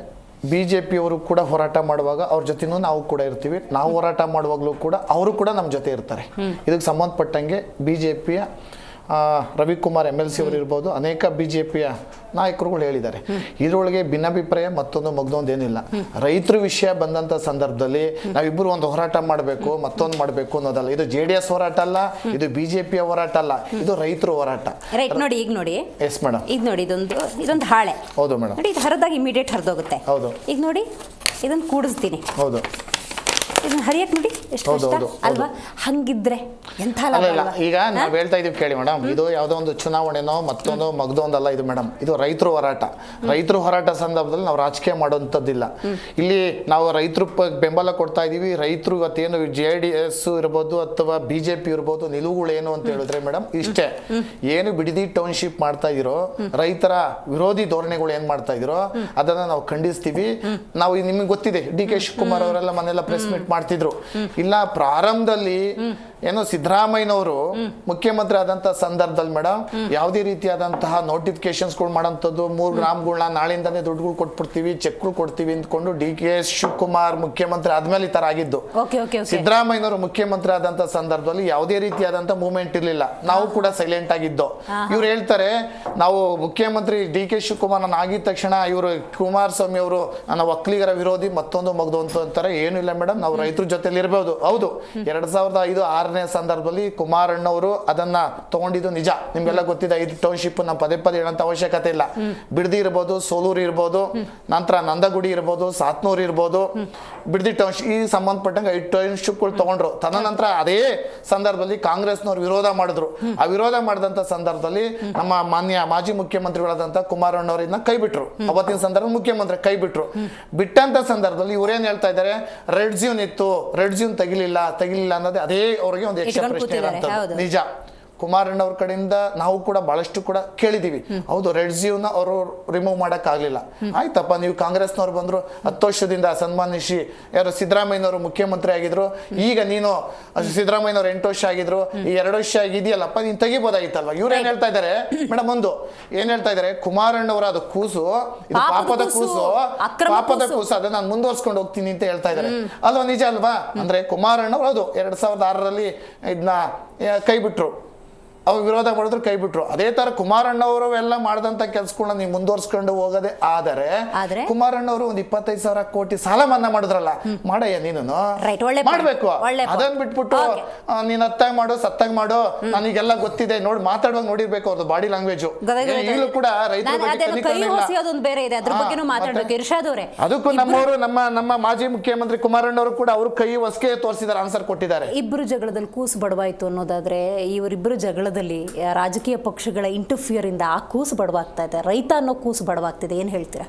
BJP ಅವರು ಕೂಡ ಹೋರಾಟ ಮಾಡುವಾಗ ಅವ್ರ ಜೊತೆನೂ ನಾವು ಕೂಡ ಇರ್ತೀವಿ. ನಾವು ಹೋರಾಟ ಮಾಡುವಾಗಲೂ ಕೂಡ ಅವರು ಕೂಡ ನಮ್ಮ ಜೊತೆ ಇರ್ತಾರೆ. ಇದಕ್ಕೆ ಸಂಬಂಧಪಟ್ಟಂಗೆ BJPಯ ರವಿಕುಮಾರ್ MLC ಅವರು ಇರ್ಬೋದು, ಅನೇಕ BJPಯ ನಾಯಕರುಗಳು ಹೇಳಿದ್ದಾರೆ. ಇದರೊಳಗೆ ಭಿನ್ನಾಭಿಪ್ರಾಯ ಮತ್ತೊಂದು ಮಗದೊಂದೇನಿಲ್ಲ. ರೈತರ ವಿಷಯ ಬಂದಂಥ ಸಂದರ್ಭದಲ್ಲಿ ನಾವಿಬ್ಬರು ಒಂದು ಹೋರಾಟ ಮಾಡಬೇಕು, ಮತ್ತೊಂದು ಮಾಡಬೇಕು ಅನ್ನೋದಲ್ಲ. ಇದು JDS ಹೋರಾಟ ಅಲ್ಲ, ಇದು BJPಯ ಹೋರಾಟ ಅಲ್ಲ, ಇದು ರೈತರ ಹೋರಾಟ. ರೈಟ್, ನೋಡಿ ಈಗ ನೋಡಿ. Yes madam. ಈಗ ನೋಡಿ, ಇದೊಂದು ಹಾಳೆ. ಹೌದು ಮೇಡಮ್. ನೋಡಿ, ಇದು ಹರಿದಾಗ ಇಮಿಡಿಯೇಟ್ ಹರಿದೋಗುತ್ತೆ. ಹೌದು. ಈಗ ನೋಡಿ, ಇದನ್ನು ಕೂಡಿಸ್ತೀನಿ. ಹೌದು. ಇದನ್ನ ಹರಿಯಕ್ಕೆ ನೋಡಿ ಎಷ್ಟು ಕಷ್ಟ ಅಲ್ವಾ? ಹಂಗಿದ್ರೆ ಎಂಥ ಲಾಭ ಅಲ್ವಾ? ಈಗ ನಾವು ಹೇಳ್ತಾ ಇದೀವಿ ಕೇಳಿ ಮೇಡಮ್, ಇದು ಯಾವುದೋ ಒಂದು ಚುನಾವಣೆನೋ ಮತ್ತೊಂದು ಮಗದೊಂದಲ್ಲ ಇದು ಮೇಡಮ್. ಇದು ರೈತರ ಹೋರಾಟ. ರೈತರ ಹೋರಾಟ ಸಂದರ್ಭದಲ್ಲಿ ನಾವು ರಾಜಕೀಯ ಮಾಡೋಂಥದ್ದಿಲ್ಲ. ಇಲ್ಲಿ ನಾವು ರೈತರು ಬೆಂಬಲ ಕೊಡ್ತಾ ಇದೀವಿ. ರೈತರು ಇವತ್ತೇನು JDS ಇರ್ಬೋದು ಅಥವಾ BJP ಇರ್ಬೋದು, ನಿಲುವುಗಳೇನು ಅಂತ ಹೇಳಿದ್ರೆ ಮೇಡಮ್ ಇಷ್ಟೇ. ಏನು ಬಿಡದಿ ಟೌನ್ಶಿಪ್ ಮಾಡ್ತಾ ಇದಿರೋ, ರೈತರ ವಿರೋಧಿ ಧೋರಣೆಗಳು ಏನ್ ಮಾಡ್ತಾ ಇದಿರೋ ಅದನ್ನ ನಾವು ಖಂಡಿಸ್ತೀವಿ. ನಾವು ನಿಮಗೆ ಗೊತ್ತಿದೆ, DK ಶಿವಕುಮಾರ್ ಅವರೆಲ್ಲ ಮನೆಲ್ಲ ಪ್ರೆಸ್ ಮೀಟ್ ಮಾಡ್ತಿದ್ರು. ಇಲ್ಲ, ಪ್ರಾರಂಭದಲ್ಲಿ ಏನೋ ಸಿದ್ದರಾಮಯ್ಯನವರು ಮುಖ್ಯಮಂತ್ರಿ ಆದಂತ ಸಂದರ್ಭದಲ್ಲಿ ಮೇಡಮ್ ಯಾವುದೇ ರೀತಿಯಾದಂತಹ ನೋಟಿಫಿಕೇಶನ್ಸ್ಗಳು ಮಾಡೋಂಥದ್ದು, 3 ಗ್ರಾಮ್ಗಳನ್ನ ನಾಳೆಯಿಂದಾನೇ ದುಡ್ಡುಗಳು ಕೊಟ್ಬಿಡ್ತೀವಿ, ಚೆಕ್ಗಳು ಕೊಡ್ತೀವಿ ಅಂದ್ಕೊಂಡು DK ಶಿವಕುಮಾರ್ ಮುಖ್ಯಮಂತ್ರಿ ಆದ್ಮೇಲೆ ಈ ತರ ಆಗಿದ್ದು. ಸಿದ್ದರಾಮಯ್ಯನವರು ಮುಖ್ಯಮಂತ್ರಿ ಆದಂತ ಸಂದರ್ಭದಲ್ಲಿ ಯಾವುದೇ ರೀತಿಯಾದಂತ ಮೂವ್ಮೆಂಟ್ ಇರ್ಲಿಲ್ಲ. ನಾವು ಕೂಡ ಸೈಲೆಂಟ್ ಆಗಿದ್ದು. ಇವ್ರು ಹೇಳ್ತಾರೆ ನಾವು ಮುಖ್ಯಮಂತ್ರಿ DK ಶಿವಕುಮಾರ್ ಆಗಿದ ತಕ್ಷಣ ಇವರು ಕುಮಾರಸ್ವಾಮಿ ಅವರು ನನ್ನ ಒಕ್ಕಲಿಗರ ವಿರೋಧಿ ಮತ್ತೊಂದು ಮಗದು ಅಂತ ಅಂತಾರೆ. ಏನು ಇಲ್ಲ ಮೇಡಮ್, ನಾವು ರೈತರ ಜೊತೆಲಿ ಇರ್ಬೋದು. ಹೌದು, 2005-6 2016ನೇ ಸಂದರ್ಭದಲ್ಲಿ ಕುಮಾರಣ್ಣವರು ಅದನ್ನ ತಗೊಂಡಿದ್ದು ನಿಜ, ನಿಮ್ಗೆಲ್ಲ ಗೊತ್ತಿದೆ. 5 ಟೌನ್ಶಿಪ್ ನಾವು ಪದೇ ಪದೇ ಹೇಳೋಂಥ ಅವಶ್ಯಕತೆ ಇಲ್ಲ. ಬಿಡದಿ ಇರ್ಬೋದು, ಸೋಲೂರು ಇರ್ಬೋದು, ನಂತರ ನಂದಗುಡಿ ಇರ್ಬೋದು, ಸಾತ್ನೂರು ಇರ್ಬೋದು, ಬಿಡದಿ ಟೌನ್ಶಿಪ್ ಈ ಸಂಬಂಧಪಟ್ಟಂಗೆ 5 ಟೌನ್ಶಿಪ್ಗಳು ತಗೊಂಡ್ರು. ತದನಂತರ ಅದೇ ಸಂದರ್ಭದಲ್ಲಿ ಕಾಂಗ್ರೆಸ್ನವ್ರು ವಿರೋಧ ಮಾಡಿದ್ರು. ಆ ವಿರೋಧ ಮಾಡಿದಂಥ ಸಂದರ್ಭದಲ್ಲಿ ನಮ್ಮ ಮಾನ್ಯ ಮಾಜಿ ಮುಖ್ಯಮಂತ್ರಿಗಳಾದಂಥ ಕುಮಾರಣ್ಣವ್ರು ಇದನ್ನ ಕೈ ಬಿಟ್ರು. ಅವತ್ತಿನ ಸಂದರ್ಭ ಮುಖ್ಯಮಂತ್ರಿ ಕೈ ಬಿಟ್ರು. ಬಿಟ್ಟಂತ ಸಂದರ್ಭದಲ್ಲಿ ಇವ್ರೇನ್ ಹೇಳ್ತಾ ಇದ್ದಾರೆ, ರೆಡ್ ಝೋನ್ ಇತ್ತು, ರೆಡ್ ಝೋನ್ ತೆಗಿಲಿಲ್ಲ ಅನ್ನೋದೇ ಅದೇ ಅವ್ರಿಗೆ ಒಂದು ಯಕ್ಷ ಪ್ರಶ್ನೆ ಇರೋಂಥದ್ದು ನಿಜ. ಕುಮಾರಣ್ಣವ್ರ ಕಡೆಯಿಂದ ನಾವು ಕೂಡ ಬಹಳಷ್ಟು ಕೂಡ ಕೇಳಿದೀವಿ. ಹೌದು, ರೆಡ್ ಝೋನ್ ಅವರು ರಿಮೂವ್ ಮಾಡಕ್ ಆಗ್ಲಿಲ್ಲ. ಆಯ್ತಪ್ಪ, ನೀವು ಕಾಂಗ್ರೆಸ್ನವ್ರು ಬಂದ್ರು 10 ವರ್ಷದಿಂದ ಸನ್ಮಾನ್ಯ ಶ್ರೀ ಯಾರು ಸಿದ್ದರಾಮಯ್ಯನವರು ಮುಖ್ಯಮಂತ್ರಿ ಆಗಿದ್ರು, ಈಗ ನೀನು ಸಿದ್ದರಾಮಯ್ಯನವ್ರು 8 ವರ್ಷ ಆಗಿದ್ರು, ಈ 2 ವರ್ಷ ಆಗಿದೆಯಲ್ಲಪ್ಪ, ನೀನ್ ತೆಗಿಬೋದಾಗಿತ್ತಲ್ವ. ಇವ್ರು ಏನ್ ಹೇಳ್ತಾ ಇದಾರೆ ಮೇಡಮ್, ಏನ್ ಹೇಳ್ತಾ ಇದಾರೆ, ಕುಮಾರಣ್ಣವರ ಅದು ಕೂಸು, ಇದು ಪಾಪದ ಕೂಸು, ಅದನ್ನ ನಾನು ಮುಂದುವರ್ಸ್ಕೊಂಡು ಹೋಗ್ತೀನಿ ಅಂತ ಹೇಳ್ತಾ ಇದಾರೆ. ಅಲ್ವಾ, ನಿಜ ಅಲ್ವಾ? ಅಂದ್ರೆ ಕುಮಾರಣ್ಣವ್ರು ಅದು 2006ರಲ್ಲಿ ಇದನ್ನ ಕೈ ಬಿಟ್ರು, ಅವ್ರು ವಿರೋಧ ಮಾಡಿದ್ರು, ಕೈ ಬಿಟ್ರು. ಅದೇ ತರ ಕುಮಾರಣ್ಣವರು ಎಲ್ಲ ಮಾಡಿದಂತ ಕೆಲಸಗಳನ್ನ ನೀವು ಮುಂದುವರ್ಸ್ಕೊಂಡು ಹೋಗದೆ ಆದರೆ ಕುಮಾರಣ್ಣವರು ಒಂದು 25,000 ಕೋಟಿ ಸಾಲ ಮನ್ನಾ ಮಾಡಿದ್ರಲ್ಲ, ಮಾಡಯ್ಯ ನೀನು ಮಾಡ್ಬೇಕು. ಅದನ್ನ ಬಿಟ್ಬಿಟ್ಟು ನೀನ್ ಅತ್ತಾಗ ಮಾಡು, ಸತ್ತಾಗ ಮಾಡು, ನನಗೆಲ್ಲ ಗೊತ್ತಿದೆ ನೋಡಿ ಮಾತಾಡುವಾಗ ನೋಡಿರ್ಬೇಕು ಅವ್ರದ್ದು ಬಾಡಿ ಲ್ಯಾಂಗ್ವೇಜ್. ಈಗಲೂ ಕೂಡ ಅದಕ್ಕೂ ನಮ್ಮವರು ನಮ್ಮ ಮಾಜಿ ಮುಖ್ಯಮಂತ್ರಿ ಕುಮಾರಣ್ಣವರು ಕೂಡ ಅವರು ಕೈ ಹೊಸಕೆ ತೋರಿಸಿದಾರೆ, ಆನ್ಸರ್ ಕೊಟ್ಟಿದ್ದಾರೆ. ಇಬ್ಬರು ಜಗಳದಲ್ಲಿ ಕೂಸು ಬಡವಾಯ್ತು ಅನ್ನೋದಾದ್ರೆ ಇವರಿಬ್ಬರು ಜಗಳ ರಾಜಕೀಯ ಪಕ್ಷಗಳ ಇಂಟರ್ಫಿಯರ್ ಇಂದ ಆ ಕೂಸು ಬಡವಾಗ್ತಾ ಇದೆ, ರೈತ ಅನ್ನೋ ಕೂಸು ಬಡವಾಗ್ತಿದೆ, ಏನ್ ಹೇಳ್ತೀರಾ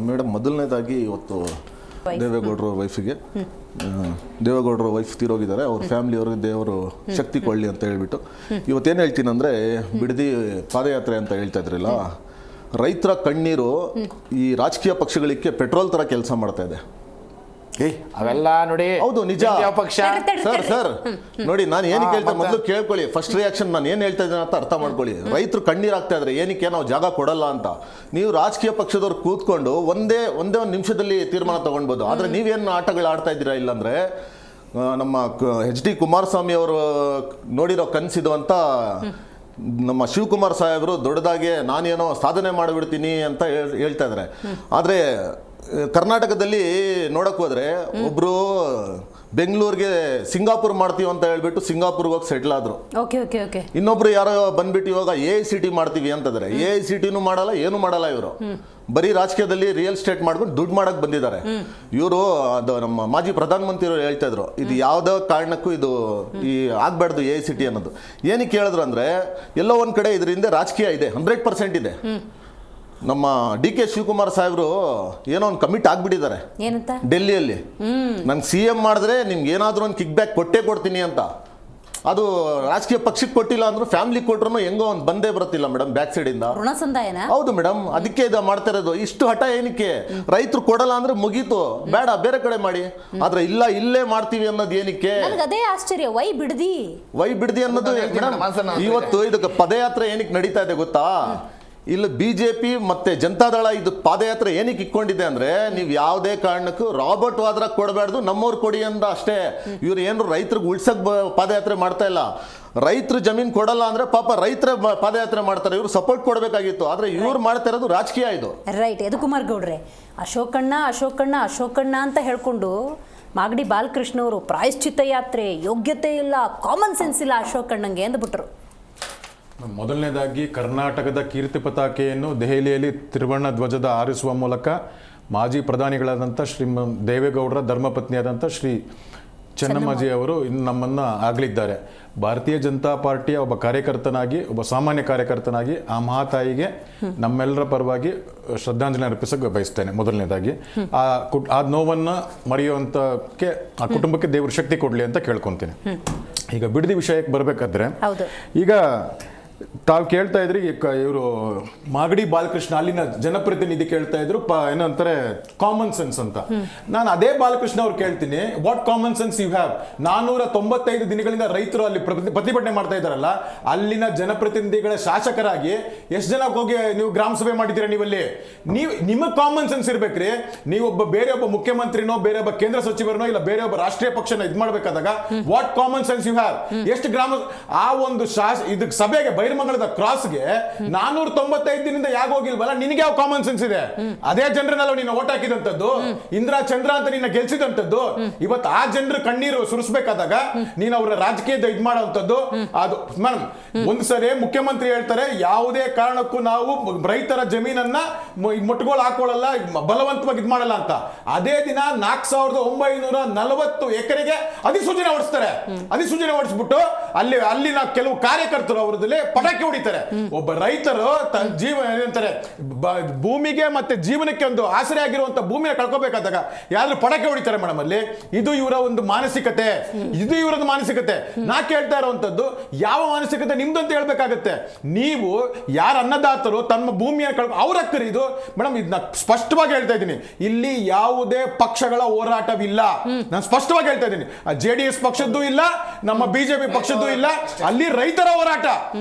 ಮೇಡಮ್? ಮೊದಲನೇದಾಗಿ ಇವತ್ತು ದೇವೇಗೌಡರ ವೈಫಿಗೆ, ದೇವೇಗೌಡರ ವೈಫ್ ತೀರೋಗಿದ್ದಾರೆ, ಅವ್ರ ಫ್ಯಾಮಿಲಿಯವ್ರಿಗೆ ದೇವರು ಶಕ್ತಿ ಕೊಳ್ಳಿ ಅಂತ ಹೇಳ್ಬಿಟ್ಟು ಇವತ್ತೇನು ಹೇಳ್ತೀನಿ ಅಂದರೆ, ಬಿಡದಿ ಪಾದಯಾತ್ರೆ ಅಂತ ಹೇಳ್ತಾ ಇದ್ರಲ್ಲ, ರೈತರ ಕಣ್ಣೀರು ಈ ರಾಜಕೀಯ ಪಕ್ಷಗಳಿಗೆ ಪೆಟ್ರೋಲ್ ಥರ ಕೆಲಸ ಮಾಡ್ತಾ ಇದೆ. ಅವೆಲ್ಲ ನೋಡಿ, ಹೌದು ನಿಜ. ಪಕ್ಷ ಸರ್ ನೋಡಿ, ನಾನು ಏನಕ್ಕೆ ಹೇಳ್ತಾ ಮೊದಲು ಕೇಳ್ಕೊಳ್ಳಿ, ಫಸ್ಟ್ ರಿಯಾಕ್ಷನ್ ನಾನು ಏನು ಹೇಳ್ತಾ ಇದ್ದೀನಿ ಅಂತ ಅರ್ಥ ಮಾಡ್ಕೊಳ್ಳಿ. ರೈತರು ಕಣ್ಣೀರ್ ಆಗ್ತಾ ಇದ್ರೆ ಏನಕ್ಕೆ ನಾವು ಜಾಗ ಕೊಡಲ್ಲ ಅಂತ. ನೀವು ರಾಜಕೀಯ ಪಕ್ಷದವ್ರು ಕೂತ್ಕೊಂಡು ಒಂದೇ ಒಂದು ನಿಮಿಷದಲ್ಲಿ ತೀರ್ಮಾನ ತಗೊಳ್ಬೋದು. ಆದ್ರೆ ನೀವೇನು ಆಟಗಳು ಆಡ್ತಾ ಇದ್ದೀರಾ, ಇಲ್ಲಾಂದ್ರೆ ನಮ್ಮ HD ಕುಮಾರಸ್ವಾಮಿ ಅವರು ನೋಡಿರೋ ಕನಸಿದು ಅಂತ ನಮ್ಮ ಶಿವಕುಮಾರ್ ಸಾಹೇಬರು ದೊಡ್ಡದಾಗಿ ನಾನೇನೋ ಸಾಧನೆ ಮಾಡಿಬಿಡ್ತೀನಿ ಅಂತ ಹೇಳ್ತಾ ಇದ್ದಾರೆ. ಆದರೆ ಕರ್ನಾಟಕದಲ್ಲಿ ನೋಡಕ್ ಹೋದ್ರೆ ಒಬ್ರು ಬೆಂಗಳೂರಿಗೆ ಸಿಂಗಾಪುರ್ ಮಾಡ್ತೀವಿ ಅಂತ ಹೇಳ್ಬಿಟ್ಟು ಸಿಂಗಾಪುರ್ಗೆ ಹೋಗಿ ಸೆಟ್ಲ್ ಆದ್ರು. ಇನ್ನೊಬ್ರು ಯಾರೋ ಬಂದ್ಬಿಟ್ಟು ಇವಾಗ AICT ಮಾಡ್ತೀವಿ ಅಂತಂದ್ರೆ AICTನೂ ಮಾಡಲ್ಲ, ಏನು ಮಾಡಲ್ಲ. ಇವರು ಬರೀ ರಾಜಕೀಯದಲ್ಲಿ ರಿಯಲ್ ಎಸ್ಟೇಟ್ ಮಾಡ್ಕೊಂಡು ದುಡ್ಡು ಮಾಡಕ್ ಬಂದಿದ್ದಾರೆ. ಇವರು ಅದು ನಮ್ಮ ಮಾಜಿ ಪ್ರಧಾನಮಂತ್ರಿ ಹೇಳ್ತಾ ಇದ್ರು, ಇದು ಯಾವ್ದೋ ಕಾರಣಕ್ಕೂ ಇದು ಈ ಆಗ್ಬಾರ್ದು AICT ಅನ್ನೋದು. ಏನಕ್ಕೆ ಹೇಳಿದ್ರು ಅಂದ್ರೆ, ಎಲ್ಲೋ ಒಂದ್ ಕಡೆ ಇದರಿಂದ ರಾಜಕೀಯ ಇದೆ, 100% ಇದೆ. ನಮ್ಮ DK ಶಿವಕುಮಾರ್ ಸಾಹೇಬರು ಏನೋ ಒಂದು ಕಮಿಟ್ ಆಗ್ಬಿಟ್ಟಿದ್ದಾರೆ ಡೆಲ್ಲಿಯಲ್ಲಿ, ನಂಗೆ CM ಮಾಡಿದ್ರೆ ನಿಮ್ಗೆ ಏನಾದ್ರೂ ಒಂದು ಕಿಕ್ ಬ್ಯಾಕ್ ಕೊಟ್ಟೇ ಕೊಡ್ತೀನಿ ಅಂತ. ಅದು ರಾಜಕೀಯ ಪಕ್ಷಕ್ಕೆ ಕೊಟ್ಟಿಲ್ಲ ಅಂದ್ರೂ ಫ್ಯಾಮಿಲಿ ಕೊಟ್ರು ಹೆಂಗೋ ಒಂದು ಬಂದೇ ಬರುತ್ತಿಲ್ಲ ಮೇಡಮ್, ಬ್ಯಾಕ್ ಸೈಡ್ ಇಂದ. ಹೌದು ಮೇಡಮ್, ಅದಕ್ಕೆ ಇದು ಮಾಡ್ತಾ ಇರೋದು. ಇಷ್ಟು ಹಠ ಏನಕ್ಕೆ? ರೈತರು ಕೊಡಲ್ಲ ಅಂದ್ರೆ ಮುಗೀತು, ಬೇಡ ಬೇರೆ ಕಡೆ ಮಾಡಿ. ಆದ್ರೆ ಇಲ್ಲ, ಇಲ್ಲೇ ಮಾಡ್ತೀವಿ ಅನ್ನೋದು ಏನಕ್ಕೆ? ಅದೇ ಆಶ್ಚರ್ಯ. ವೈ ಬಿಡದಿ ಅನ್ನೋದು ಮೇಡಮ್, ಇವತ್ತು ಇದಕ್ಕೆ ಪದಯಾತ್ರೆ ಏನಕ್ಕೆ ನಡೀತಾ ಇದೆ ಗೊತ್ತಾ? ಇಲ್ಲಿ BJP ಮತ್ತೆ ಜನತಾದಳ ಇದು ಪಾದಯಾತ್ರೆ ಏನಕ್ಕೆ ಇಟ್ಕೊಂಡಿದೆ ಅಂದ್ರೆ, ನೀವು ಯಾವುದೇ ಕಾರಣಕ್ಕೂ ರಾಬರ್ಟ್ ವಾದ್ರಾ ಕೊಡಬಾರ್ದು, ನಮ್ಮವ್ರು ಕೊಡಿ ಅಂತ ಅಷ್ಟೇ. ಇವ್ರು ಏನು ರೈತರಿಗೆ ಉಳ್ಸಕ್ ಪಾದಯಾತ್ರೆ ಮಾಡ್ತಾ ಇಲ್ಲ. ರೈತರು ಜಮೀನ್ ಕೊಡಲ್ಲ ಅಂದ್ರೆ ಪಾಪ ರೈತರ ಪಾದಯಾತ್ರೆ ಮಾಡ್ತಾರೆ, ಇವ್ರು ಸಪೋರ್ಟ್ ಕೊಡಬೇಕಾಗಿತ್ತು. ಆದ್ರೆ ಇವ್ರು ಮಾಡ್ತಾ ಇರೋದು ರಾಜಕೀಯ ಇದು. ರೈಟ್. ಯದುಕುಮಾರ್ ಗೌಡ್ರೆ, ಅಶೋಕಣ್ಣ ಅಂತ ಹೇಳ್ಕೊಂಡು ಮಾಗಡಿ ಬಾಲಕೃಷ್ಣ ಅವರು ಪ್ರಾಯಶ್ಚಿತ್ತ ಯಾತ್ರೆ, ಯೋಗ್ಯತೆ ಇಲ್ಲ, ಕಾಮನ್ ಸೆನ್ಸ್ ಇಲ್ಲ ಅಶೋಕಣ್ಣಂಗೆ ಅಂದ್ಬಿಟ್ರು. ಮೊದಲನೇದಾಗಿ ಕರ್ನಾಟಕದ ಕೀರ್ತಿ ಪತಾಕೆಯನ್ನು ದೆಹಲಿಯಲ್ಲಿ ತ್ರಿವರ್ಣ ಧ್ವಜದ ಆರಿಸುವ ಮೂಲಕ ಮಾಜಿ ಪ್ರಧಾನಿಗಳಾದಂಥ ಶ್ರೀ ದೇವೇಗೌಡರ ಧರ್ಮಪತ್ನಿಯಾದಂಥ ಶ್ರೀ ಚೆನ್ನಮ್ಮಾಜಿ ಅವರು ಇನ್ನು ನಮ್ಮನ್ನು ಆಗಲಿದ್ದಾರೆ. ಭಾರತೀಯ ಜನತಾ ಪಾರ್ಟಿಯ ಒಬ್ಬ ಕಾರ್ಯಕರ್ತನಾಗಿ, ಒಬ್ಬ ಸಾಮಾನ್ಯ ಕಾರ್ಯಕರ್ತನಾಗಿ ಆ ಮಹಾತಾಯಿಗೆ ನಮ್ಮೆಲ್ಲರ ಪರವಾಗಿ ಶ್ರದ್ಧಾಂಜಲಿ ಅರ್ಪಿಸಕ್ಕೆ ಬಯಸ್ತೇನೆ. ಮೊದಲನೇದಾಗಿ ಆ ನೋವನ್ನು ಮರೆಯುವಂತಕ್ಕೆ ಆ ಕುಟುಂಬಕ್ಕೆ ದೇವ್ರ ಶಕ್ತಿ ಕೊಡಲಿ ಅಂತ ಕೇಳ್ಕೊತೀನಿ. ಈಗ ಬಿಡದಿ ವಿಷಯಕ್ಕೆ ಬರಬೇಕಾದ್ರೆ, ಈಗ ತಾವು ಕೇಳ್ತಾ ಇದ್ರಿ, ಇವರು ಮಾಗಡಿ ಬಾಲಕೃಷ್ಣ ಅಲ್ಲಿನ ಜನಪ್ರತಿನಿಧಿ ಕೇಳ್ತಾ ಇದ್ರು ಏನಂತಾರೆ ಕಾಮನ್ ಸೆನ್ಸ್ ಅಂತ. ನಾನು ಅದೇ ಬಾಲಕೃಷ್ಣ ಅವ್ರು ಕೇಳ್ತೀನಿ, what common sense you have? 495 ದಿನಗಳಿಂದ ರೈತರು ಅಲ್ಲಿ ಪ್ರತಿಭಟನೆ ಮಾಡ್ತಾ ಇದ್ದಾರಲ್ಲ, ಅಲ್ಲಿನ ಜನಪ್ರತಿನಿಧಿಗಳ ಶಾಸಕರಾಗಿ ಎಷ್ಟು ಜನಕ್ಕೆ ಹೋಗಿ ನೀವು ಗ್ರಾಮ ಸಭೆ ಮಾಡಿದ್ದೀರಾ ನೀವಲ್ಲಿ? ನಿಮಗೆ ಕಾಮನ್ ಸೆನ್ಸ್ ಇರ್ಬೇಕ್ರಿ. ನೀವೊಬ್ಬ ಬೇರೆ ಒಬ್ಬ ಮುಖ್ಯಮಂತ್ರಿನೋ ಬೇರೆ ಒಬ್ಬ ಕೇಂದ್ರ ಸಚಿವರನೋ ಇಲ್ಲ ಬೇರೆ ಒಬ್ಬ ರಾಷ್ಟ್ರೀಯ ಪಕ್ಷನ ಇದು ಮಾಡ್ಬೇಕಾದಾಗ what common sense you have? ಎಷ್ಟು ಗ್ರಾಮ ಆ ಒಂದು ಇದಕ್ಕೆ ಸಭೆಗೆ ಬೈರಮಂಗಲದ ಕ್ರಾಸ್ಗೆ 495 ದಿನದಿಂದ ಯಾಕೆ ಹೋಗಿಲ್ವಲ್ಲ? ನಿನಗೆ ಯಾವ ಕಾಮನ್ ಸೆನ್ಸ್ ಇದೆ? ಅದೇ ಜನರನ್ನೆಲ್ಲ ನೀನು ಓಟ್ ಹಾಕಿದಂತದ್ದು, ಇಂದಿರಾ ಚಂದ್ರ ಅಂತ ನಿನ್ನ ಗೆಲ್ಸಿದಂತದ್ದು. ಇವತ್ತು ಆ ಜನರ ಕಣ್ಣೀರು ಸುರಿಸ್ಬೇಕಾದಾಗ ನೀನು ಅವರ ರಾಜಕೀಯದ ಇದು ಮಾಡುವಂತದ್ದು. ಅದು ಮೇಡಮ್, ಒಂದ್ಸರಿ ಮುಖ್ಯಮಂತ್ರಿ ಹೇಳ್ತಾರೆ ಯಾವುದೇ ಕಾರಣಕ್ಕೂ ನಾವು ರೈತರ ಜಮೀನನ್ನ ಮುಟ್ಗೋಳು ಹಾಕೊಳ್ಳಲ್ಲ, ಬಲವಂತವಾಗಿ ಇದು ಮಾಡಲ್ಲ ಅಂತ. ಅದೇ ದಿನ 4940 ಎಕರೆಗೆ ಅಧಿಸೂಚನೆ ಹೊಡಿಸ್ತಾರೆ. ಅಧಿಸೂಚನೆ ಹೊಡಿಸ್ಬಿಟ್ಟು ಅಲ್ಲಿನ ಕೆಲವು ಕಾರ್ಯಕರ್ತರು ಅವರದಲ್ಲಿ ಪಟಾಕಿ ಹೊಡಿತಾರೆ. ಒಬ್ಬ ರೈತರು ತನ್ನ ಜೀವ ಏನಂತಾರೆ ಭೂಮಿಗೆ ಮತ್ತೆ ಜೀವನಕ್ಕೆ ಒಂದು ಆಸರೆ ಆಗಿರುವಂತ ಭೂಮಿನ ಕಳ್ಕೋಬೇಕಾದಾಗ ಯಾರು ಪಟಾಕಿ ಹೊಡಿತಾರೆ ಮೇಡಮ್ ಅಲ್ಲಿ. ಇದು ಇವರ ಒಂದು ಮಾನಸಿಕತೆ, ಇದು ಇವರದ್ದು ಮಾನಸಿಕತೆ. ನಾ ಕೇಳ್ತಾ ಇರುವಂತದ್ದು ಯಾವ ಮಾನಸಿಕತೆ ನಿಮ್ದು ಅಂತ ಹೇಳ್ಬೇಕಾಗತ್ತೆ. ನೀವು ಯಾರ ಅನ್ನದಾತರು ತಮ್ಮ ಭೂಮಿಯನ್ನು ಅವ್ರ ಹಕ್ಕರಿ ಇದು ಮೇಡಮ್. ಇದನ್ನ ಸ್ಪಷ್ಟವಾಗಿ ಹೇಳ್ತಾ ಇದ್ದೀನಿ, ಇಲ್ಲಿ ಯಾವುದೇ ಪಕ್ಷಗಳ ಹೋರಾಟವಿಲ್ಲ. ನಾನು ಸ್ಪಷ್ಟವಾಗಿ ಹೇಳ್ತಾ ಇದ್ದೀನಿ, JDS ಪಕ್ಷದ್ದು ಇಲ್ಲ, ನಮ್ಮ ಬಿಜೆಪಿ ಪಕ್ಷದ್ದು ಇಲ್ಲ. ಅಲ್ಲಿ ರೈತರ ಹೋರಾಟ,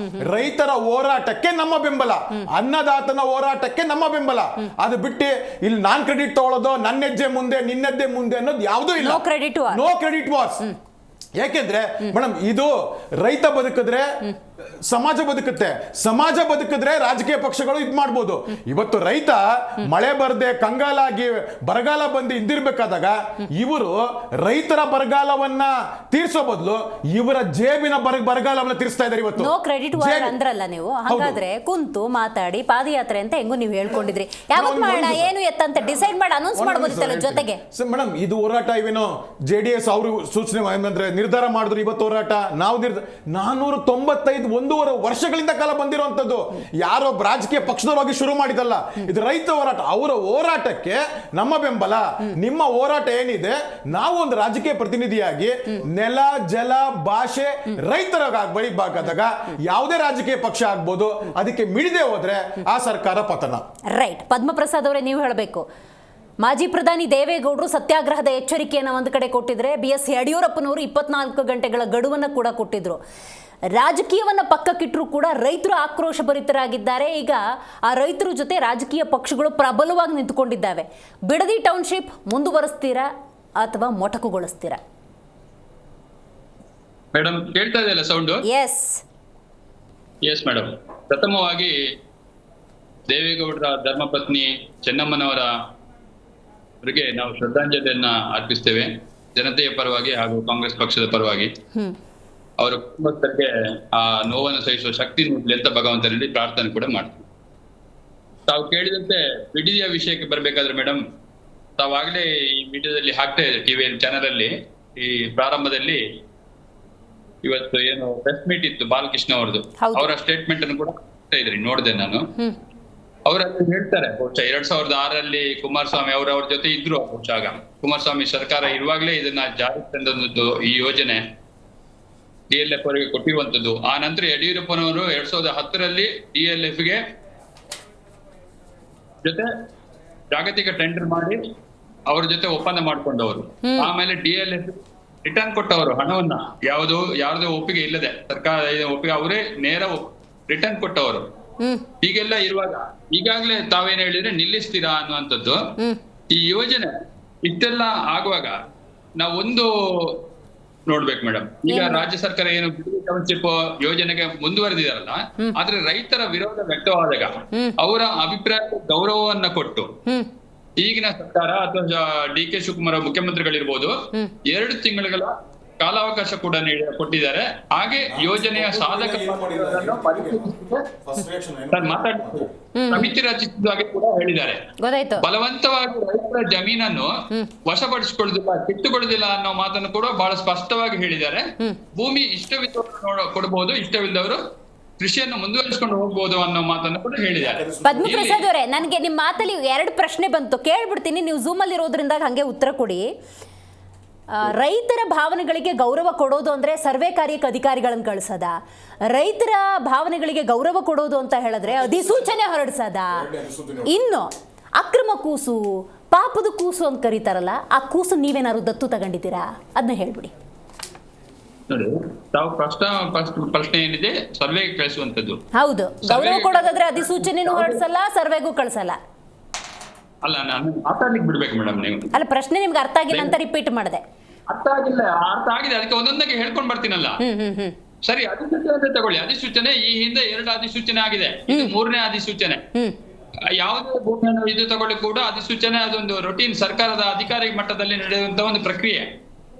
ರೈತರ ಹೋರಾಟಕ್ಕೆ ನಮ್ಮ ಬೆಂಬಲ, ಅನ್ನದಾತನ ಹೋರಾಟಕ್ಕೆ ನಮ್ಮ ಬೆಂಬಲ. ಅದು ಬಿಟ್ಟು ಇಲ್ಲಿ ನಾನ್ ಕ್ರೆಡಿಟ್ ತಗೊಳ್ಳೋದು, ನನ್ನ ಹೆಜ್ಜೆ ಮುಂದೆ ನಿನ್ನದ್ದೇ ಮುಂದೆ ಅನ್ನೋದು ಯಾವುದೂ ಇಲ್ಲ. No credit wars. ಯಾಕೆಂದ್ರೆ ಮೇಡಮ್, ಇದು ರೈತ ಬದುಕಿದ್ರೆ ಸಮಾಜ ಬದುಕುತ್ತೆ, ಸಮಾಜ ಬದುಕಿದ್ರೆ ರಾಜಕೀಯ ಪಕ್ಷಗಳು ಇದು ಮಾಡ್ಬೋದು. ಇವತ್ತು ರೈತ ಮಳೆ ಬರದೆ ಕಂಗಾಲಾಗಿ ಬರಗಾಲ ಬಂದು ಹಿಂದಿರ್ಬೇಕಾದಾಗ ಇವರು ರೈತರ ಬರಗಾಲವನ್ನ ತೀರ್ಸೋ ಬದಲು ಇವರ ಜೇಬಿನ ಬರಗಾಲವನ್ನ ತೀರಿಸ್ತಾ ಇದ್ದಾರೆ ಇವತ್ತು. ನೋ ಕ್ರೆಡಿಟ್ ವಾರ್ ಅಂದ್ರಲ್ಲ ನೀವು. ಹಾಗಾದ್ರೆ ಕುಂತು ಮಾತಾಡಿ ಪಾದಯಾತ್ರೆ ಅಂತ ಹೆಂಗು ನೀವು ಹೇಳ್ಕೊಂಡಿದ್ರಿ. ಯಾವತ್ ಮಾಡೋಣ ಏನು ಎತ್ತಂತ ಡಿಸೈಡ್ ಮಾಡಿ ಅನೌನ್ಸ್ ಮಾಡಬಹುದಿತ್ತಲ್ಲ ಜೊತೆಗೆ. ಮೇಡಮ್, ಇದು ಹೋರಾಟ ಇವೇನೋ JDS ಅವರು ಸೂಚನೆ ಅಂದ್ರೆ ನಿರ್ಧಾರ ಮಾಡಿದ್ರು. ಇವತ್ತು ಹೋರಾಟ ನಾವು 495 ಒಂದೂವರೆ ವರ್ಷಗಳಿಂದ ಕಾಲ ಬಂದಿರುವಂತದ್ದು. ಯಾರೋ ರಾಜಕೀಯ ಪಕ್ಷದವರಾಗಿ ಶುರು ಮಾಡಿದಲ್ಲ, ಇದು ರೈತ ಹೋರಾಟ. ಅವರ ಹೋರಾಟಕ್ಕೆ ನಮ್ಮ ಬೆಂಬಲ. ನಿಮ್ಮ ಹೋರಾಟ ಏನಿದೆ, ನಾವು ಒಂದು ರಾಜಕೀಯ ಪ್ರತಿನಿಧಿಯಾಗಿ ನೆಲ ಜಲ ಭಾಷೆ ರೈತರ ಬಳಿಬೇಕಾದಾಗ ಯಾವುದೇ ರಾಜಕೀಯ ಪಕ್ಷ ಆಗ್ಬೋದು, ಅದಕ್ಕೆ ಮಿಡಿದೇ ಹೋದ್ರೆ ಆ ಸರ್ಕಾರ ಪತನ. ರೈಟ್. ಪದ್ಮಪ್ರಸಾದ್ ಅವರೇ, ನೀವು ಹೇಳಬೇಕು. ಮಾಜಿ ಪ್ರಧಾನಿ ದೇವೇಗೌಡರು ಸತ್ಯಾಗ್ರಹದ ಎಚ್ಚರಿಕೆಯನ್ನು ಒಂದು ಕಡೆ ಕೊಟ್ಟಿದ್ರೆ, BS ಯಡಿಯೂರಪ್ಪನವರು 24 ಗಂಟೆಗಳ ಗಡುವನ್ನು ಕೂಡ ಕೊಟ್ಟಿದ್ರು. ರಾಜಕೀಯವನ್ನು ಪಕ್ಕಕ್ಕಿಟ್ಟರು ಕೂಡ ರೈತರು ಆಕ್ರೋಶ ಭರಿತರಾಗಿದ್ದಾರೆ. ಈಗ ಆ ರೈತರ ಜೊತೆ ರಾಜಕೀಯ ಪಕ್ಷಗಳು ಪ್ರಬಲವಾಗಿ ನಿಂತುಕೊಂಡಿದ್ದಾವೆ. ಬಿಡದಿ ಟೌನ್ಶಿಪ್ ಮುಂದುವರಿಸ್ತೀರಾ ಅಥವಾ ಮೊಟಕುಗೊಳಿಸ್ತೀರಾ? ಮೇಡಮ್ ಕೇಳ್ತಾ ಇದೆಯಲ್ಲ ಸೌಂಡು? Yes madam. ಪ್ರಥಮವಾಗಿ ದೇವೇಗೌಡರ ಧರ್ಮಪತ್ನಿ ಚೆನ್ನಮ್ಮನವರ ಅವರಿಗೆ ನಾವು ಶ್ರದ್ಧಾಂಜಲಿಯನ್ನ ಅರ್ಪಿಸ್ತೇವೆ, ಜನತೆಯ ಪರವಾಗಿ ಹಾಗೂ ಕಾಂಗ್ರೆಸ್ ಪಕ್ಷದ ಪರವಾಗಿ. ಅವರ ಕುಟುಂಬಸ್ಥರಿಗೆ ಆ ನೋವನ್ನು ಸಹಿಸುವ ಶಕ್ತಿ ನೀಡಲಿ ಅಂತ ಭಗವಂತನಲ್ಲಿ ಪ್ರಾರ್ಥನೆ ಕೂಡ ಮಾಡ್ತೀವಿ. ತಾವು ಕೇಳಿದಂತೆ ಬಿಡದಿಯ ವಿಷಯಕ್ಕೆ ಬರ್ಬೇಕಾದ್ರೆ ಮೇಡಮ್, ತಾವಾಗಲೇ ಈ ಮೀಡಿಯಾದಲ್ಲಿ ಹಾಕ್ತಾ ಇದ್ರಿ, ಟಿವಿ ಚಾನೆಲ್ ಅಲ್ಲಿ ಈ ಪ್ರಾರಂಭದಲ್ಲಿ ಇವತ್ತು ಏನು ಪ್ರೆಸ್ ಮೀಟ್ ಇತ್ತು ಬಾಲಕೃಷ್ಣ ಅವರದು, ಅವರ ಸ್ಟೇಟ್ಮೆಂಟ್ ಅನ್ನು ಕೂಡ ಹಾಕ್ತಾ ಇದ್ರಿ, ನೋಡಿದೆ ನಾನು. ಅವರಲ್ಲಿ ಹೇಳ್ತಾರೆ, ಬಹುಶಃ 2006ರಲ್ಲಿ ಕುಮಾರಸ್ವಾಮಿ ಅವ್ರ ಜೊತೆ ಇದ್ರು. ಬಹುಶಃ ಆಗ ಕುಮಾರಸ್ವಾಮಿ ಸರ್ಕಾರ ಇರುವಾಗಲೇ ಇದನ್ನ ಜಾರಿ ತಂದದ್ದು, ಈ ಯೋಜನೆ DLF ಅವರಿಗೆ ಕೊಟ್ಟಿರುವಂತದ್ದು. ಆ ನಂತರ ಯಡಿಯೂರಪ್ಪನವರು 2010ರಲ್ಲಿ DLFಗೆ ಜೊತೆ ಜಾಗತಿಕ ಟೆಂಡರ್ ಮಾಡಿ ಅವ್ರ ಜೊತೆ ಒಪ್ಪಂದ ಮಾಡ್ಕೊಂಡವರು. ಆಮೇಲೆ DLF ರಿಟರ್ನ್ ಕೊಟ್ಟವರು ಹಣವನ್ನ, ಯಾವ್ದೇ ಒಪ್ಪಿಗೆ ಇಲ್ಲದೆ, ಸರ್ಕಾರ ಒಪ್ಪಿಗೆ ಅವರೇ ನೇರ ರಿಟರ್ನ್ ಕೊಟ್ಟವರು. ಹೀಗೆಲ್ಲ ಇರುವಾಗ ಈಗಾಗ್ಲೇ ತಾವೇನ್ ಹೇಳಿದ್ರೆ ನಿಲ್ಲಿಸ್ತೀರಾ ಅನ್ನುವಂಥದ್ದು. ಈ ಯೋಜನೆ ಇಷ್ಟೆಲ್ಲ ಆಗುವಾಗ ನಾವೊಂದು ನೋಡ್ಬೇಕು ಮೇಡಮ್, ಈಗ ರಾಜ್ಯ ಸರ್ಕಾರ ಏನು ಟೌನ್ಶಿಪ್ ಯೋಜನೆಗೆ ಮುಂದುವರೆದಿದಾರಲ್ಲ, ಆದ್ರೆ ರೈತರ ವಿರೋಧ ವ್ಯಕ್ತವಾದಾಗ ಅವರ ಅಭಿಪ್ರಾಯ ಗೌರವವನ್ನ ಕೊಟ್ಟು ಈಗಿನ ಸರ್ಕಾರ ಅಥವಾ DK ಶಿವಕುಮಾರ್ ಮುಖ್ಯಮಂತ್ರಿಗಳಿರ್ಬೋದು 2 ತಿಂಗಳ ಕಾಲಾವಕಾಶ ಕೂಡ ಕೊಟ್ಟಿದ್ದಾರೆ. ಹಾಗೆ ಯೋಜನೆಯ ಸಾಧಕ ಸಮಿತಿ ರಚಿಸುವುದಾಗಿ ಕೂಡ ಹೇಳಿದ್ದಾರೆ. ಬಲವಂತವಾಗಿ ರೈತರ ಜಮೀನನ್ನು ವಶಪಡಿಸಿಕೊಳ್ಳುದಿಲ್ಲ, ಕಿತ್ತುಕೊಳ್ಳುದಿಲ್ಲ ಅನ್ನೋ ಮಾತನ್ನು ಕೂಡ ಬಹಳ ಸ್ಪಷ್ಟವಾಗಿ ಹೇಳಿದ್ದಾರೆ. ಭೂಮಿ ಇಷ್ಟವಿದ್ದವರು ಕೊಡಬಹುದು, ಇಷ್ಟವಿದ್ದವರು ಕೃಷಿಯನ್ನು ಮುಂದುವರಿಸಿಕೊಂಡು ಹೋಗ್ಬೋದು ಅನ್ನೋ ಮಾತನ್ನು ಕೂಡ ಹೇಳಿದ್ದಾರೆ. ಪದ್ಮಪ್ರಸಾದ್ ಅವರೇ, ನನಗೆ ನಿಮ್ಮ ಮಾತಲ್ಲಿ 2 ಪ್ರಶ್ನೆ ಬಂತು, ಕೇಳ್ಬಿಡ್ತೀನಿ. ನೀವು ಝೂಮ್ ಅಲ್ಲಿ ಇರೋದ್ರಿಂದ ಹಂಗೆ ಉತ್ತರ ಕೊಡಿ. ರೈತರ ಭಾವನೆಗಳಿಗೆ ಗೌರವ ಕೊಡೋದು ಅಂದರೆ ಸರ್ವೆ ಕಾರ್ಯಕ್ಕೆ ಅಧಿಕಾರಿಗಳನ್ನು ಕಳಿಸೋದ? ರೈತರ ಭಾವನೆಗಳಿಗೆ ಗೌರವ ಕೊಡೋದು ಅಂತ ಹೇಳಿದ್ರೆ ಅಧಿಸೂಚನೆ ಹೊರಡಿಸೋದ? ಇನ್ನು ಅಕ್ರಮ ಕೂಸು, ಪಾಪದ ಕೂಸು ಅಂತ ಕರೀತಾರಲ್ಲ, ಆ ಕೂಸು ನೀವೇನಾದ್ರು ದತ್ತು ತಗೊಂಡಿದ್ದೀರಾ? ಅದನ್ನ ಹೇಳ್ಬಿಡಿ. ನೋಡಿ, ತಾವು ಪ್ರಶ್ನೆ ಏನಿದೆ ಸರ್ವೆಗೆ ಕಳಿಸುವಂತದ್ದು. ಹೌದು, ಗೌರವ ಕೊಡೋದಾದ್ರೆ ಅಧಿಸೂಚನೆನೂ ಹೊರಡಿಸಲ್ಲ, ಸರ್ವೆಗೂ ಕಳ್ಸಲ್ಲ. ಅಲ್ಲ, ನಾನು ಮಾತಾಡ್ಲಿಕ್ಕೆ ಬಿಡ್ಬೇಕು ಮೇಡಮ್. ನೀವು ಅಲ್ಲ, ಪ್ರಶ್ನೆ ನಿಮ್ಗೆ ಅರ್ಥ ಆಗಿಲ್ಲ ಅಂತ ರಿಪೀಟ್ ಮಾಡಿದೆ. ಅರ್ಥ ಆಗಿಲ್ಲ, ಅರ್ಥ ಆಗಿದೆ, ಅದಕ್ಕೆ ಒಂದೊಂದಾಗಿ ಹೇಳ್ಕೊಂಡ್ ಬರ್ತೀನಲ್ಲ. ಸರಿ, ಅಧಿಸೂಚನೆ ತಗೊಳ್ಳಿ. ಅಧಿಸೂಚನೆ ಈ ಹಿಂದೆ 2 ಅಧಿಸೂಚನೆ ಆಗಿದೆ, ಇದು 3ನೇ ಅಧಿಸೂಚನೆ. ಯಾವುದೇ ಭೂಮಿಯನ್ನು ಇದು ತಗೊಳ್ಳಿ ಕೂಡ ಅಧಿಸೂಚನೆ ಅದೊಂದು ರೊಟೀನ್ ಸರ್ಕಾರದ ಅಧಿಕಾರಿ ಮಟ್ಟದಲ್ಲಿ ನಡೆಯುವಂತ ಒಂದು ಪ್ರಕ್ರಿಯೆ,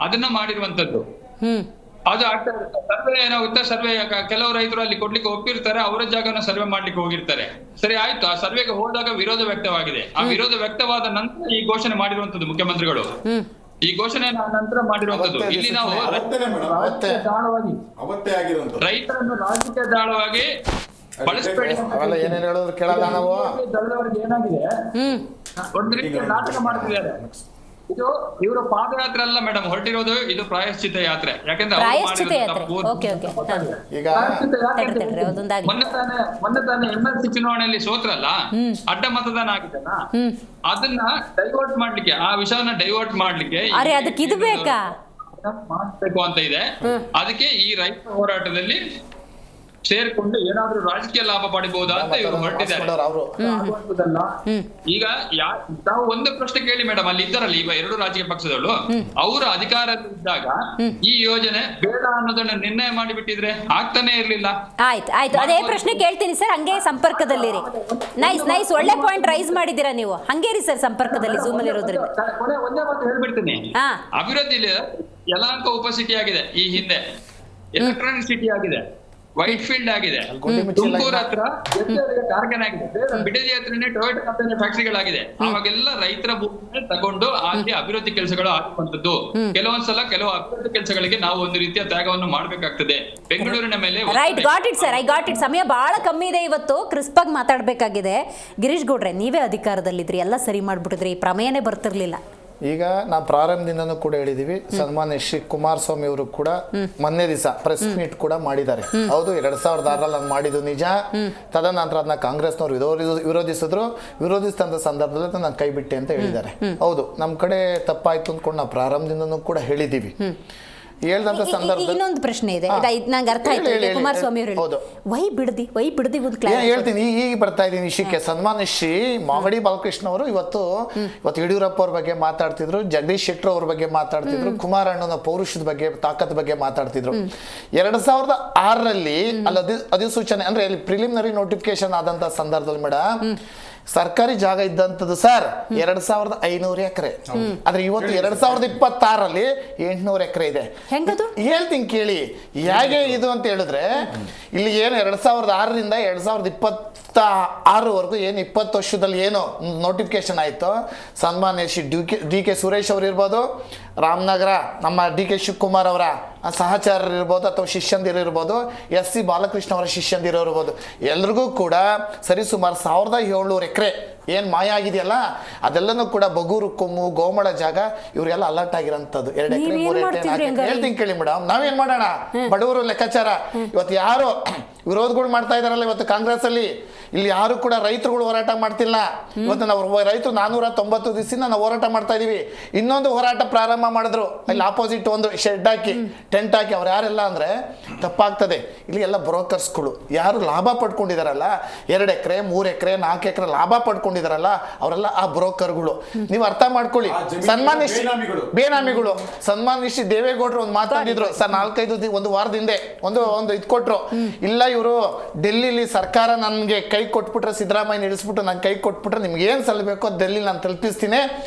ಅದನ್ನ ಮಾಡಿರುವಂತದ್ದು. ಅದು ಆಗ್ತಾ ಇರುತ್ತೆ. ಸರ್ವೆ ಏನಾಗುತ್ತೆ, ಸರ್ವೆ ಕೆಲವು ರೈತರು ಅಲ್ಲಿ ಕೊಡ್ಲಿಕ್ಕೆ ಒಪ್ಪಿರ್ತಾರೆ, ಅವರ ಜಾಗನ ಸರ್ವೆ ಮಾಡ್ಲಿಕ್ಕೆ ಹೋಗಿರ್ತಾರೆ. ಸರಿ ಆಯ್ತು, ಆ ಸರ್ವೆಗೆ ಹೋದಾಗ ವಿರೋಧ ವ್ಯಕ್ತವಾಗಿದೆ. ಆ ವಿರೋಧ ವ್ಯಕ್ತವಾದ ನಂತರ ಈ ಘೋಷಣೆ ಮಾಡಿರುವಂತದ್ದು ಮುಖ್ಯಮಂತ್ರಿಗಳು. ಈ ಘೋಷಣೆ ನಂತರ ಮಾಡಿರುವಂತದ್ದು. ಇಲ್ಲಿ ನಾವು ರೈತರನ್ನು ರಾಜಕೀಯ ದಾಳವಾಗಿ ಬಳಸಬೇಡಿ. ಏನೇನು ಹೇಳಿದ್ರು ಕೇಳಲ್ಲ ನಾವು. ದಳದವರಿಗೆ ಏನಾಗಿದೆ, ಒಂದು ರೀತಿಯ ನಾಟಕ ಮಾಡ್ತಿದ್ದಾರೆ. ಇದು ಇವರ ಪಾದಯಾತ್ರೆ ಅಲ್ಲ ಮೇಡಮ್, ಹೊರಟಿರೋದು ಇದು ಪ್ರಾಯಶ್ಚಿತ ಯಾತ್ರೆ. ಯಾಕಂದ್ರೆ ಮೊನ್ನೆ ತಾನೇ MLC ಚುನಾವಣೆಯಲ್ಲಿ ಸೋತ್ರಲ್ಲ, ಅಡ್ಡ ಮತದಾನ ಆಗಿದೆಲ್ಲ, ಅದನ್ನ ಡೈವರ್ಟ್ ಮಾಡ್ಲಿಕ್ಕೆ, ಆ ವಿಷಯನ ಡೈವರ್ಟ್ ಮಾಡ್ಲಿಕ್ಕೆ ಮಾಡಬೇಕು ಅಂತ ಇದೆ. ಅದಕ್ಕೆ ಈ ರೈತ ಹೋರಾಟದಲ್ಲಿ ಸೇರ್ಕೊಂಡು ಏನಾದ್ರೂ ರಾಜಕೀಯ ಲಾಭ ಪಡಿಬಹುದಾ ಅಂತ ಇವರು ಹೊರಟಿದ್ದಾರೆ. ಈಗ ತಾವು ಒಂದು ಪ್ರಶ್ನೆ ಕೇಳಿ ಮೇಡಮ್, ಅಲ್ಲಿ ಇದ್ದಾರಲ್ಲ ಈಗ 2 ರಾಜಕೀಯ ಪಕ್ಷದವರು, ಅವರು ಅಧಿಕಾರದಲ್ಲಿದ್ದಾಗ ಈ ಯೋಜನೆ ಬೇಡ ಅನ್ನೋದನ್ನ ನಿರ್ಣಯ ಮಾಡಿಬಿಟ್ಟಿದ್ರೆ ಆಗ್ತಾನೆ ಇರ್ಲಿಲ್ಲ. ಆಯ್ತು, ಅದೇ ಪ್ರಶ್ನೆ ಕೇಳ್ತೀನಿ ಸರ್, ಹಂಗೆ ಸಂಪರ್ಕದಲ್ಲಿರಿ. ನೈಸ್, ಒಳ್ಳೆ ಪಾಯಿಂಟ್ ರೈಸ್ ಮಾಡಿದ್ದೀರಾ ನೀವು. ಹಂಗೇರಿ ಸರ್ ಸಂಪರ್ಕದಲ್ಲಿ, ಝೂಮ್ ಅಲ್ಲಿ ಇರೋದ್ರಿಂದ. ಒಂದೇ ಮಾತು ಹೇಳ್ಬಿಡ್ತೀನಿ, ಅಭಿವೃದ್ಧಿಲಿ ಯಲಹಂಕ ಉಪಸಿಟಿ ಆಗಿದೆ, ಈ ಹಿಂದೆ ಎಲೆಕ್ಟ್ರಾನಿಕ್ ಸಿಟಿ ಆಗಿದೆ, ವೈಟ್ ಫೀಲ್ಡ್ ಆಗಿದೆ, ತುಮಕೂರು ಹತ್ರ ಕಾರ್ಖಾನೆ ಆಗಿದೆ, ಬಿಡದಿ ಹತ್ರನೇ ಟೊಯೋಟಾ ಕಂಪನಿ ಫ್ಯಾಕ್ಟರಿಗಳಾಗಿದೆ. ಅವಾಗೆಲ್ಲ ರೈತರ ಭೂಮಿ ತಗೊಂಡು ಅಲ್ಲಿ ಅಭಿವೃದ್ಧಿ ಕೆಲಸಗಳು ಆಗುವಂತದ್ದು. ಕೆಲವೊಂದ್ಸಲ ಕೆಲವು ಅಭಿವೃದ್ಧಿ ಕೆಲಸಗಳಿಗೆ ನಾವು ಒಂದು ರೀತಿಯ ತ್ಯಾಗವನ್ನು ಮಾಡ್ಬೇಕಾಗ್ತದೆ. ಬೆಂಗಳೂರಿನ ಮೇಲೆ right, got it sir, I got it. ಸಮಯ ಬಹಳ ಕಮ್ಮಿ ಇದೆ ಇವತ್ತು, ಕ್ರಿಸ್ಪ್ ಆಗಿ ಮಾತಾಡ್ಬೇಕಾಗಿದೆ. ಗಿರೀಶ್ ಗೌಡ್ರೆ, ನೀವೇ ಅಧಿಕಾರದಲ್ಲಿದ್ರಿ, ಎಲ್ಲ ಸರಿ ಮಾಡ್ಬಿಟ್ಟಿದ್ರಿ, ಪ್ರಮೇಯನೇ ಬರ್ತಿರ್ಲಿಲ್ಲ. ಈಗ ನಾವು ಪ್ರಾರಂಭದಿಂದನೂ ಕೂಡ ಹೇಳಿದೀವಿ, ಸನ್ಮಾನ್ಯ ಶ್ರೀ ಕುಮಾರಸ್ವಾಮಿ ಅವರು ಕೂಡ ಮೊನ್ನೆ ದಿವಸ ಪ್ರೆಸ್ ಮೀಟ್ ಕೂಡ ಮಾಡಿದ್ದಾರೆ. ಹೌದು, 2006 ನಾನು ಮಾಡಿದ್ದು ನಿಜ. ತದನಂತರ ಅದನ್ನ ಕಾಂಗ್ರೆಸ್ನವರು ವಿರೋಧಿಸಿದಂತ ಸಂದರ್ಭದಲ್ಲಿ ನಾನು ಕೈ ಬಿಟ್ಟೆ ಅಂತ ಹೇಳಿದ್ದಾರೆ. ಹೌದು, ನಮ್ಮ ಕಡೆ ತಪ್ಪಾಯ್ತು ಅಂದ್ಕೊಂಡು ನಾವು ಪ್ರಾರಂಭದಿಂದನೂ ಕೂಡ ಹೇಳಿದ್ದೀವಿ. ಹೇಳ್ದಂತ ಸಂದರ್ಭದಲ್ಲಿ ಇನ್ನೊಂದು ಪ್ರಶ್ನೆ ಇದೆ, ನಂಗೆ ಅರ್ಥ ಆಯ್ತು. ಕುಮಾರಸ್ವಾಮಿ ಅವರು ವೈ ಬಿಡದಿ ಒಂದು ಹೇಳ್ತೀನಿ, ಈಗ ಬರ್ತಾ ಇದ್ದೀನಿ ವಿಷಯಕ್ಕೆ. ಸನ್ಮಾನ್ಯ ಶ್ರೀ ಮಾಗಡಿ ಬಾಲಕೃಷ್ಣ ಅವರು ಇವತ್ತು ಯಡಿಯೂರಪ್ಪ ಅವ್ರ ಬಗ್ಗೆ ಮಾತಾಡ್ತಿದ್ರು, ಜಗದೀಶ್ ಶೆಟ್ಟರ್ ಅವ್ರ ಬಗ್ಗೆ ಮಾತಾಡ್ತಿದ್ರು, ಕುಮಾರಣ್ಣನ ಪೌರುಷದ ಬಗ್ಗೆ, ತಾಕತ್ ಬಗ್ಗೆ ಮಾತಾಡ್ತಿದ್ರು. 2006ರಲ್ಲಿ ಅಲ್ಲಿ ಅಧಿಸೂಚನೆ ಅಂದ್ರೆ ಅಲ್ಲಿ ಪ್ರಿಲಿಮಿನರಿ ನೋಟಿಫಿಕೇಶನ್ ಆದಂತ ಸಂದರ್ಭದಲ್ಲಿ ಮೇಡಮ್, ಸರ್ಕಾರಿ ಜಾಗ ಇದ್ದಂಥದ್ದು ಸರ್ 2500 ಎಕರೆ. ಆದ್ರೆ ಇವತ್ತು 2026ರಲ್ಲಿ 800 ಎಕರೆ ಇದೆ. ಹೇಳ್ತೀನಿ ಕೇಳಿ, ಹೇಗೆ ಇದು ಅಂತ ಹೇಳಿದ್ರೆ, ಇಲ್ಲಿ ಏನು 2006ರಿಂದ 2026ವರೆಗೂ ಏನು 20 ವರ್ಷದಲ್ಲಿ ಏನು ನೋಟಿಫಿಕೇಶನ್ ಆಯ್ತು, ಸನ್ಮಾನ್ಯ ಶ್ರೀ ಡಿ ಕೆ ಸುರೇಶ್ ಅವರು ಇರ್ಬೋದು, ರಾಮನಗರ ನಮ್ಮ DK ಶಿವಕುಮಾರ್ ಅವರ ಸಹಚರರು ಇರ್ಬೋದು, ಅಥವಾ ಶಿಷ್ಯಂದಿರು ಇರ್ಬೋದು, SC ಬಾಲಕೃಷ್ಣ ಅವರ ಶಿಷ್ಯಂದಿರು ಇರ್ಬೋದು, ಎಲ್ರಿಗೂ ಕೂಡ ಸರಿಸುಮಾರು 1700 ಎಕರೆ ಏನ್ ಮಾಯ ಆಗಿದೆಯಲ್ಲ, ಅದೆಲ್ಲನೂ ಕೂಡ ಬಗೂರು ಕೊಮ್ಮು ಗೋಮಳ ಜಾಗ ಇವರೆಲ್ಲ ಅಲರ್ಟ್ ಆಗಿರೋಂಥದ್ದು. 2 ಎಕರೆ 3 ಎಕರೆ ಹೇಳ್ತೀನಿ ಕೇಳಿ ಮೇಡಮ್, ನಾವೇನ್ ಮಾಡೋಣ, ಬಡವರು ಲೆಕ್ಕಾಚಾರ. ಇವತ್ತು ಯಾರು ವಿರೋಧಗಳು ಮಾಡ್ತಾ ಇದಾರಲ್ಲ ಇವತ್ತು ಕಾಂಗ್ರೆಸ್ ಅಲ್ಲಿ, ಇಲ್ಲಿ ಯಾರು ಕೂಡ ರೈತರುಗಳು ಹೋರಾಟ ಮಾಡ್ತಿಲ್ಲ. ಇವತ್ತು ನಾವು ರೈತರು 490 ದಿವಸದಿಂದ ನಾವು ಹೋರಾಟ ಮಾಡ್ತಾ ಇದೀವಿ. ಇನ್ನೊಂದು ಹೋರಾಟ ಪ್ರಾರಂಭ ಮಾಡಿದ್ರು, ಅಲ್ಲಿ ಆಪೋಸಿಟ್ ಒಂದು ಶೆಡ್ ಹಾಕಿ ಟೆಂಟ್ ಹಾಕಿ. ಅವ್ರು ಯಾರೆಲ್ಲ ಅಂದ್ರೆ, ತಪ್ಪಾಗ್ತದೆ, ಇಲ್ಲಿ ಎಲ್ಲ ಬ್ರೋಕರ್ಸ್ಗಳು ಯಾರು ಲಾಭ ಪಡ್ಕೊಂಡಿದಾರಲ್ಲ, 2 ಎಕರೆ 3 ಎಕರೆ 4 ಎಕರೆ ಲಾಭ ಪಡ್ಕೊಂಡಿದಾರಲ್ಲ, ಅವರೆಲ್ಲ ಆ ಬ್ರೋಕರ್ಗಳು. ನೀವು ಅರ್ಥ ಮಾಡ್ಕೊಳ್ಳಿ. ಸನ್ಮಾನ್ಯ ಬೇನಾಮಿಗಳು. ಸನ್ಮಾನ್ಯ ಶ್ರೀ ದೇವೇಗೌಡರು ಒಂದು ಮಾತಾಡಿದ್ರು ಸರ್, 4-5 ಒಂದು ವಾರದ ಹಿಂದೆ ಒಂದು ಇದು ಕೊಟ್ರು. ಇಲ್ಲ, ಇವರು ಡೆಲ್ಲಿಲಿ ಸರ್ಕಾರ ನನ್ಗೆ ಕೈ ಕೊಟ್ಬಿಟ್ರೆ, ಸಿದ್ದರಾಮಯ್ಯ ಇಳಿಸ್ಬಿಟ್ಟು ನನ್ ಕೈ ಕೊಟ್ಬಿಟ್ರೆ ನಿಮ್ಗೆ ಏನ್ ಸಲ್ಲಬೇಕೋ ಡೆಲ್ಲಿ ನಾನು ತಲುಪಿಸ್ತೀನಿ,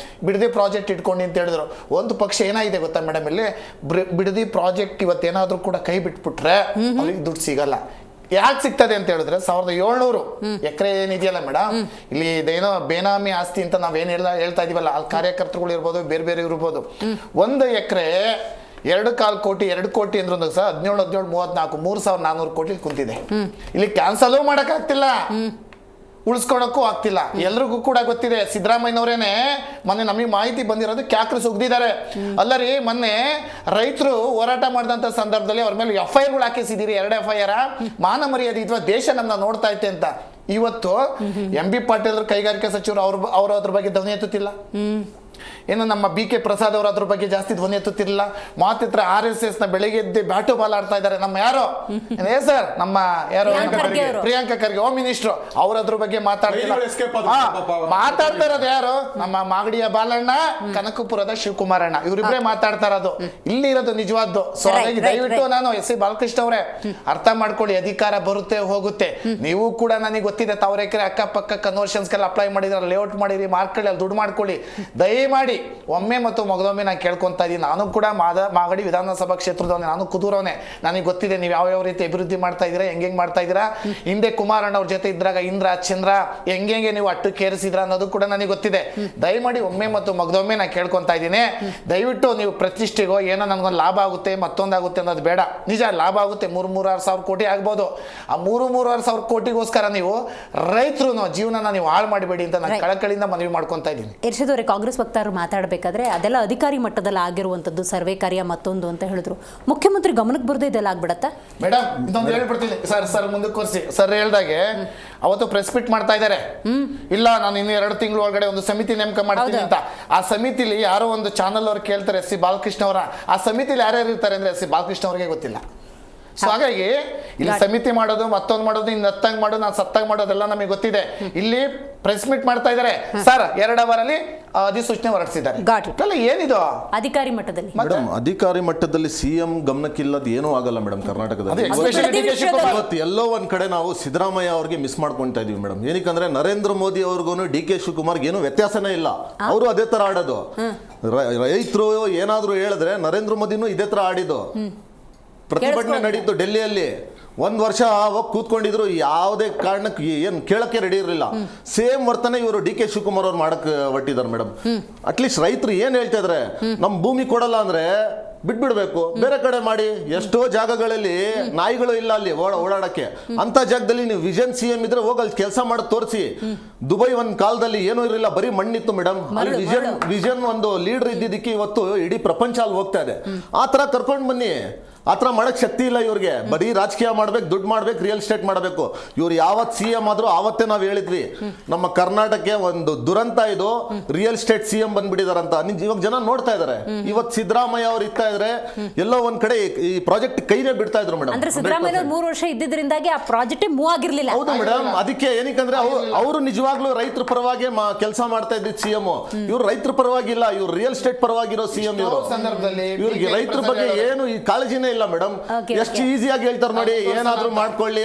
ಬಿಡದಿ ಪ್ರಾಜೆಕ್ಟ್ ಇಟ್ಕೊಂಡು ಅಂತ ಹೇಳಿದ್ರು. ಒಂದು ಪಕ್ಷ ಏನಾಗಿದೆ ಗೊತ್ತಾ ಮೇಡಮ್, ಇಲ್ಲಿ ಬಿಡದಿ ಪ್ರಾಜೆಕ್ಟ್ ಇವತ್ತೇನಾದ್ರೂ ಕೂಡ ಕೈ ಬಿಟ್ಬಿಟ್ರೆ ಅವ್ರಿಗೆ ದುಡ್ಡು ಸಿಗಲ್ಲ. ಯಾಕೆ ಸಿಗ್ತದೆ ಅಂತ ಹೇಳಿದ್ರೆ, 1700 ಎಕರೆ ಏನಿದೆಯಲ್ಲ ಮೇಡಮ್, ಇಲ್ಲಿ ಇದೇನೋ ಬೇನಾಮಿ ಆಸ್ತಿ ಅಂತ ನಾವೇನ್ ಹೇಳ್ತಾ ಇದೀವಲ್ಲ, ಅಲ್ಲಿ ಕಾರ್ಯಕರ್ತರುಗಳು ಇರ್ಬೋದು, ಬೇರೆ ಇರ್ಬೋದು. 1 ಎಕರೆ 2.25 ಕೋಟಿ 2 ಕೋಟಿ ಅಂದ್ರೆ 17 34 3400 ಕೋಟಿ ಕುಂತಿದೆ. ಇಲ್ಲಿ ಕ್ಯಾನ್ಸಲ್ ಮಾಡಕ್ ಆಗ್ತಿಲ್ಲ, ಉಳಿಸ್ಕೊಳಕ್ಕೂ ಆಗ್ತಿಲ್ಲ. ಎಲ್ರಿಗೂ ಕೂಡ ಗೊತ್ತಿದೆ. ಸಿದ್ದರಾಮಯ್ಯನವರೇನೆ ಮೊನ್ನೆ ನಮಗೆ ಮಾಹಿತಿ ಬಂದಿರೋದು ಕ್ಯಾಕ್ರು ಸುಗ್ದಿದ್ದಾರೆ. ಅಲ್ಲರಿ, ಮೊನ್ನೆ ರೈತರು ಹೋರಾಟ ಮಾಡಿದಂತ ಸಂದರ್ಭದಲ್ಲಿ ಅವ್ರ ಮೇಲೆ FIRಗಳು ಹಾಕಿಸಿದಿರಿ, 2 FIR. ಮಾನ ಮರ್ಯಾದೆ ಇದ್ವಾ, ದೇಶ ನಮ್ಮನ್ನ ನೋಡ್ತಾ ಐತೆ ಅಂತ. ಇವತ್ತು MB ಪಾಟೀಲ್ ಕೈಗಾರಿಕಾ ಸಚಿವರು ಅವ್ರ ಅದ್ರ ಬಗ್ಗೆ ಧ್ವನಿ ಎತ್ತುತ್ತಿಲ್ಲ. ಏನು ನಮ್ಮ ಬಿ ಕೆ ಪ್ರಸಾದ್ ಅವರು ಅದ್ರ ಬಗ್ಗೆ ಜಾಸ್ತಿ ಧ್ವನಿ ಎತ್ತುತ್ತಿರಲಿಲ್ಲ. ಮಾತಿತ್ರ RSS ನ ಬೆಳಿಗ್ಗೆ ಎದ್ದು ಬ್ಯಾಟು ಬಾಲ್ ಆಡ್ತಾ ಇದ್ದಾರೆ. ನಮ್ಮ ಯಾರೋ ಸರ್ ನಮ್ಮ ಯಾರೋ ಪ್ರಿಯಾಂಕಾ ಖರ್ಗೆ ಹೋಮ್ ಮಿನಿಸ್ಟರ್ ಅವ್ರ ಅದ್ರ ಬಗ್ಗೆ ಮಾತಾಡ್ತಾ ಇರೋದು ಯಾರು? ನಮ್ಮ ಮಾಗಡಿಯ ಬಾಲಣ್ಣ, ಕನಕಪುರದ ಶಿವಕುಮಾರಣ್ಣ, ಇವರಿಬ್ಬರೇ ಮಾತಾಡ್ತಾ ಇರೋದು. ಇಲ್ಲಿ ಇರೋದು ನಿಜವಾದ್ದು. ಸೊ ಹಾಗಾಗಿ ದಯವಿಟ್ಟು ನಾನು SC ಬಾಲಕೃಷ್ಣ ಅವರೇ ಅರ್ಥ ಮಾಡ್ಕೊಳ್ಳಿ, ಅಧಿಕಾರ ಬರುತ್ತೆ ಹೋಗುತ್ತೆ. ನೀವು ಕೂಡ ನನಗೆ ಗೊತ್ತಿದೆ, ತಾವರೆಕೆರೆ ಅಕ್ಕಪಕ್ಕ ಕನ್ವರ್ಷನ್ಸ್ಗೆಲ್ಲ ಅಪ್ಲೈ ಮಾಡಿದ್ರೆ ಲೇಔಟ್ ಮಾಡಿರಿ, ಮಾರ್ಕೊಳ್ಳಿ, ಅಲ್ಲಿ ದುಡ್ಡು ಮಾಡ್ಕೊಳ್ಳಿ. ದಯಮಾಡಿ ಒಮ್ಮೆ ಮತ್ತು ಮಗದೊಮ್ಮೆ ನಾನು ಕೇಳ್ಕೊಂತಾ ಇದ್ದೀನಿ. ನಾನು ಕೂಡ ಮಾಗಡಿ ವಿಧಾನಸಭಾ ಕ್ಷೇತ್ರದವನೇ, ನಾನು ಕುದೂರವನೇ. ನನಗೆ ಗೊತ್ತಿದೆ ನೀವು ಯಾವ ರೀತಿ ಅಭಿವೃದ್ಧಿ ಮಾಡ್ತಾ ಇದ್ದೀರಾ, ಹೆಂಗೆ ಮಾಡ್ತಾ ಇದ್ದೀರಾ. ಹಿಂದೆ ಕುಮಾರಣ್ಣ ಅವ್ರ ಜೊತೆ ಇದ್ರಾಗ ಇಂದ್ರ ಚಂದ್ರ ಹೆಂಗೆ ನೀವು ಅಟ್ಟಕ್ಕೇರಿಸಿದ್ರ ಅನ್ನೋದು ಕೂಡ ನನಗೆ ಗೊತ್ತಿದೆ. ದಯಮಾಡಿ ಒಮ್ಮೆ ಮತ್ತು ಮಗದೊಮ್ಮೆ ನಾನು ಕೇಳ್ಕೊಂತಾ ಇದ್ದೀನಿ, ದಯವಿಟ್ಟು ನೀವು ಪ್ರತಿಷ್ಠೆಗೋ ಏನೋ ನನಗೊಂದು ಲಾಭ ಆಗುತ್ತೆ ಮತ್ತೊಂದಾಗುತ್ತೆ ಅನ್ನೋದು ಬೇಡ. ನಿಜ ಲಾಭ ಆಗುತ್ತೆ, 3,6 ಸಾವಿರ ಕೋಟಿ ಆಗ್ಬೋದು. ಆ 3,6 ಸಾವಿರ ಕೋಟಿಗೋಸ್ಕರ ನೀವು ರೈತರು ಜೀವನನ ನೀವು ಹಾಳು ಮಾಡಬೇಡಿ ಅಂತ ನಾನು ಕಳಕಳಿಯಿಂದ ಮನವಿ ಮಾಡ್ಕೊಂತಾ ಇದ್ದೀನಿ. ಇರ್ಷದ್ ಅವರೇ, ಕಾಂಗ್ರೆಸ್ ವಕ್ತಾರರು ಮಾತಾಡಬೇಕಾದ್ರೆ ಅದೆಲ್ಲ ಅಧಿಕಾರಿ ಮಟ್ಟದಲ್ಲಿ ಆಗಿರುವಂಥದ್ದು ಸರ್ವೆ ಕಾರ್ಯ ಮತ್ತೊಂದು ಅಂತ ಹೇಳಿದ್ರು. ಮುಖ್ಯಮಂತ್ರಿ ಗಮನಕ್ಕೆ ಬರದೇ ಇದೆಲ್ಲ ಆಗ್ಬಿಡತ್ತಾ ಮೇಡಮ್? ಇದೊಂದು ಹೇಳ್ಬಿಡ್ತೀನಿ ಸರ್ ಮುಂದಕ್ಕೆ ಕೊರ್ಸಿ. ಸರ್ ಹೇಳ್ದಾಗೆ ಅವತ್ತು ಪ್ರೆಸ್ ಮೀಟ್ ಮಾಡ್ತಾ ಇದ್ದಾರೆ. ಇಲ್ಲ ನಾನು ಇನ್ನು 2 ತಿಂಗಳು ಒಳಗಡೆ ಒಂದು ಸಮಿತಿ ನೇಮಕ ಮಾಡ್ತೀನಿ ಅಂತ. ಆ ಸಮಿತಿಲಿ ಯಾರೋ ಒಂದು ಚಾನಲ್ ಅವ್ರು ಕೇಳ್ತಾರೆ SC ಬಾಲಕೃಷ್ಣ ಅವರ. ಆ ಸಮಿತಿಲಿ ಯಾರ್ಯಾರು ಇರ್ತಾರೆ ಅಂದ್ರೆ SC ಬಾಲಕೃಷ್ಣ ಅವ್ರಿಗೆ ಗೊತ್ತಿಲ್ಲ. ಸೊ ಹಾಗಾಗಿ ಇಲ್ಲಿ ಸಮಿತಿ ಮಾಡೋದು ಮತ್ತೊಂದು ಮಾಡೋದು, ಇನ್ನು ಹತ್ತಂಗ್ ಮಾಡೋದು, ನಾನು ಸತ್ತಂಗ್ ಮಾಡೋದೆಲ್ಲ ನಮಗೆ ಗೊತ್ತಿದೆ. ಇಲ್ಲಿ ಪ್ರೆಸ್ ಮೀಟ್ ಮಾಡ್ತಾ ಇದ್ದಾರೆ ಸರ್, 2 ಅವರಲ್ಲಿ ಅಧಿಸೂಚನೆ ಹೊರಡಿಸಿದ್ದಾರೆ. ಏನಿದು ಅಧಿಕಾರಿ ಮಟ್ಟದಲ್ಲಿ? ಮೇಡಮ್, ಅಧಿಕಾರಿ ಮಟ್ಟದಲ್ಲಿ CM ಗಮನಕ್ಕಿಲ್ಲದ ಏನೂ ಆಗಲ್ಲ ಮೇಡಮ್. ಕರ್ನಾಟಕದಲ್ಲಿ ಇವತ್ತು ಎಲ್ಲೋ ಒಂದ್ ಕಡೆ ನಾವು ಸಿದ್ದರಾಮಯ್ಯ ಅವ್ರಿಗೆ ಮಿಸ್ ಮಾಡ್ಕೊಳ್ತಾ ಇದೀವಿ ಮೇಡಮ್. ಏನಕ್ಕಂದ್ರೆ ನರೇಂದ್ರ ಮೋದಿ ಅವ್ರಿಗೂ DK ಶಿವಕುಮಾರ್ಗೆ ಏನು ವ್ಯತ್ಯಾಸನೇ ಇಲ್ಲ. ಅವರು ಅದೇ ತರ ಆಡೋದು. ರೈತರು ಏನಾದ್ರು ಹೇಳಿದ್ರೆ ನರೇಂದ್ರ ಮೋದಿನೂ ಇದೇ ತರ ಆಡಿದ್ದು. ಪ್ರತಿಭಟನೆ ನಡೀತು ಡೆಲ್ಲಿಯಲ್ಲಿ. 1 ವರ್ಷ ಹೋಗಿ ಕೂತ್ಕೊಂಡಿದ್ರು, ಯಾವುದೇ ಕಾರಣಕ್ಕೆ ಏನು ಕೇಳಕ್ಕೆ ರೆಡಿ ಇರಲಿಲ್ಲ. ಸೇಮ್ ವರ್ತನೆ ಇವರು DK ಶಿವಕುಮಾರ್ ಅವ್ರು ಮಾಡಕ್ ಹೊಟ್ಟಿದ್ದಾರೆ ಮೇಡಮ್. ಅಟ್ಲೀಸ್ಟ್ ರೈತರು ಏನ್ ಹೇಳ್ತಾ ಇದಾರೆ, ನಮ್ ಭೂಮಿ ಕೊಡಲ್ಲ ಅಂದ್ರೆ ಬಿಟ್ಬಿಡ್ಬೇಕು, ಬೇರೆ ಕಡೆ ಮಾಡಿ. ಎಷ್ಟೋ ಜಾಗಗಳಲ್ಲಿ ನಾಯಿಗಳು ಇಲ್ಲ ಅಲ್ಲಿ ಓಡಾಡಕ್ಕೆ. ಅಂತ ಜಾಗದಲ್ಲಿ ನೀವು ವಿಷನ್ CM ಇದ್ರೆ ಹೋಗಿ ಅಲ್ಲಿ ಕೆಲಸ ಮಾಡಿ ತೋರಿಸಿ. ದುಬೈ ಒಂದ್ ಕಾಲದಲ್ಲಿ ಏನೂ ಇರಲಿಲ್ಲ, ಬರೀ ಮಣ್ಣಿತ್ತು ಮೇಡಮ್. ಅಲ್ಲಿ ವಿಷನ್ ಒಂದು ಲೀಡರ್ ಇದ್ದಿದ್ದಕ್ಕೆ ಇವತ್ತು ಇಡೀ ಪ್ರಪಂಚ ಅಲ್ಲಿ ಹೋಗ್ತಾ ಇದೆ. ಆ ತರ ಕರ್ಕೊಂಡ್ ಬನ್ನಿ. ಆ ಥರ ಮಾಡಕ್ ಶಕ್ತಿ ಇಲ್ಲ ಇವ್ರಿಗೆ. ಬರೀ ರಾಜಕೀಯ ಮಾಡ್ಬೇಕು, ದುಡ್ಡು ಮಾಡ್ಬೇಕು, ರಿಯಲ್ ಎಸ್ಟೇಟ್ ಮಾಡಬೇಕು. ಇವ್ರು ಯಾವತ್ತು CM ಆದ್ರೂ ಆವತ್ತೇ ನಾವು ಹೇಳಿದ್ವಿ, ನಮ್ಮ ಕರ್ನಾಟಕಕ್ಕೆ ಒಂದು ದುರಂತ ಇದು, ರಿಯಲ್ ಎಸ್ಟೇಟ್ CM ಬಂದ್ಬಿಟ್ಟಿದಾರಂತ. ಇವಾಗ ಜನ ನೋಡ್ತಾ ಇದಾರೆ. ಇವತ್ತು ಸಿದ್ದರಾಮಯ್ಯ ಅವ್ರು ಇರ್ತಾ ಇದ್ರೆ ಎಲ್ಲೋ ಒಂದ್ ಕಡೆ ಈ ಪ್ರಾಜೆಕ್ಟ್ ಕೈನೇ ಬಿಡ್ತಾ ಇದ್ರು ಮೇಡಮ್. ಅಂದ್ರೆ ಸಿದ್ದರಾಮಯ್ಯ 3 ವರ್ಷ ಇದ್ದಿದ್ರಿಂದಾಗಿ ಆ ಪ್ರಾಜೆಕ್ಟ್ ಮೂವ್ ಆಗಿರ್ಲಿಲ್ಲ. ಹೌದು ಮೇಡಮ್. ಅದಕ್ಕೆ ಏನಕ್ಕಂದ್ರೆ ಅವರು ನಿಜವಾಗ್ಲೂ ರೈತರ ಪರವಾಗಿ ಕೆಲಸ ಮಾಡ್ತಾ ಇದ್ದಿದ್ದು CM. ಇವ್ರು ರೈತರ ಪರವಾಗಿಲ್ಲ, ಇವ್ರು ರಿಯಲ್ ಎಸ್ಟೇಟ್ ಪರವಾಗಿರೋ CM. ಇವರು ಸಂದರ್ಭದಲ್ಲಿ ಇವ್ರಿಗೆ ರೈತರ ಬಗ್ಗೆ ಏನು ಈ ಕಾಳಜಿನೇ ಇಲ್ಲ ಮೇಡಮ್. ಎಷ್ಟು ಈಸಿಯಾಗಿ ಹೇಳ್ತಾರೆ ನೋಡಿ, ಏನಾದ್ರೂ ಮಾಡ್ಕೊಳ್ಳಿ,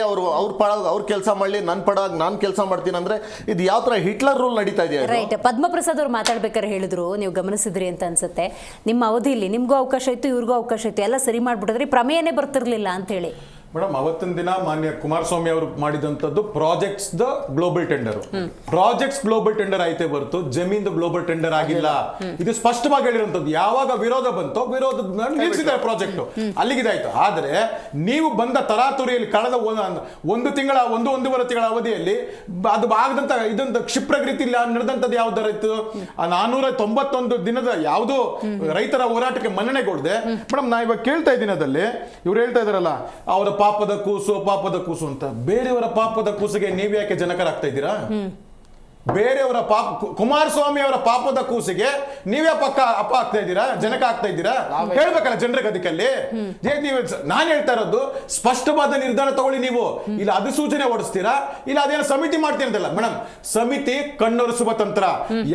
ಅವ್ರ ಕೆಲಸ ಮಾಡ್ಲಿ, ನನ್ ಪಡಾಗ ನಾನ್ ಕೆಲಸ ಮಾಡ್ತೀನಿ ಅಂದ್ರೆ ಇದು ಯಾವ ತರ ಹಿಟ್ಲರ್ ರೂಲ್ ನಡೀತಾ ಇದೆಯಾ? ರೈಟ್. ಪದ್ಮಪ್ರಸಾದ್ ಅವ್ರು ಮಾತಾಡ್ಬೇಕಾದ್ರೆ ಹೇಳಿದ್ರು, ನೀವು ಗಮನಿಸಿದ್ರಿ ಅಂತ ಅನ್ಸುತ್ತೆ, ನಿಮ್ಮ ಅವಧಿಯಲ್ಲಿ ನಿಮ್ಗೂ ಅವಕಾಶ ಇತ್ತು, ಇವ್ರಿಗೂ ಅವಕಾಶ ಇತ್ತು, ಎಲ್ಲ ಸರಿ ಮಾಡ್ಬಿಟ್ಟಿದ್ರಿ, ಪ್ರಮೇಯನೇ ಬರ್ತಿರ್ಲಿಲ್ಲ ಅಂತ ಹೇಳಿ. ಮೇಡಮ್, ಅವತ್ತಿನ ದಿನ ಮಾನ್ಯ ಕುಮಾರಸ್ವಾಮಿ ಅವರು ಮಾಡಿದಂಥದ್ದು projects the global tender. Projects global tender ಆಯ್ತೇ ಹೊರತು ಜಮೀನ್ ಗ್ಲೋಬಲ್ ಟೆಂಡರ್ ಆಗಿಲ್ಲ. ಇದು ಸ್ಪಷ್ಟವಾಗಿ ಹೇಳಿರುವಂತದ್ದು. ಯಾವಾಗ ವಿರೋಧ ಬಂತೋ ವಿರೋಧ ನಿಲ್ಲಿಸಿದ್ದಾರೆ ಪ್ರಾಜೆಕ್ಟ್, ಅಲ್ಲಿಗಿದಾಯ್ತು. ಆದ್ರೆ ನೀವು ಬಂದ ತರಾತುರಿಯಲ್ಲಿ ಕಳೆದ 1 ತಿಂಗಳ 1.5 ತಿಂಗಳ ಅವಧಿಯಲ್ಲಿ ಅದು ಆಗದಂತ ಇದೊಂದು ಕ್ಷಿಪ್ರಗತಿ ನಡೆದಂತದ್ದು ಯಾವ್ದಾರಿತ್ತು? 491 ದಿನದ ಯಾವುದು ರೈತರ ಹೋರಾಟಕ್ಕೆ ಮನ್ನಣೆಗೊಳ್ಳದೆ ಮೇಡಮ್, ನಾ ಇವಾಗ ಕೇಳ್ತಾ ಇದ್ದೀನಿ ಅದಲ್ಲಿ ಇವ್ರು ಹೇಳ್ತಾ ಇದಾರಲ್ಲ, ಅವರ ಪಾಪದ ಕೂಸು ಅಂತ. ಬೇರೆಯವರ ಪಾಪದ ಕೂಸಿಗೆ ನೀವು ಯಾಕೆ ಜನಕರಾಗ್ತಾ ಇದ್ದೀರಾ? ಬೇರೆಯವರ ಕುಮಾರಸ್ವಾಮಿ ಅವರ ಪಾಪದ ಕೂಸಿಗೆ ನೀವೇ ಅಪ್ಪ ಆಗ್ತಾ ಇದ್ದೀರಾ, ಜನಕ ಆಗ್ತಾ ಇದ್ದೀರಾ? ಹೇಳ್ಬೇಕಲ್ಲ ಜನರಿಗೆ. ಅದಕ್ಕಲ್ಲಿ ನಾನು ಹೇಳ್ತಾ ಇರೋದು, ಸ್ಪಷ್ಟವಾದ ನಿರ್ಧಾರ ತಗೊಳ್ಳಿ. ನೀವು ಇಲ್ಲ ಅಧಿಸೂಚನೆ ಹೊಡಿಸ್ತೀರಾ, ಇಲ್ಲ ಅದೇನೋ ಸಮಿತಿ ಮಾಡ್ತೀನಿ ಅಂತಲ್ಲ ಮೇಡಮ್. ಸಮಿತಿ ಕಣ್ಣೊರೆಸುವ ತಂತ್ರ.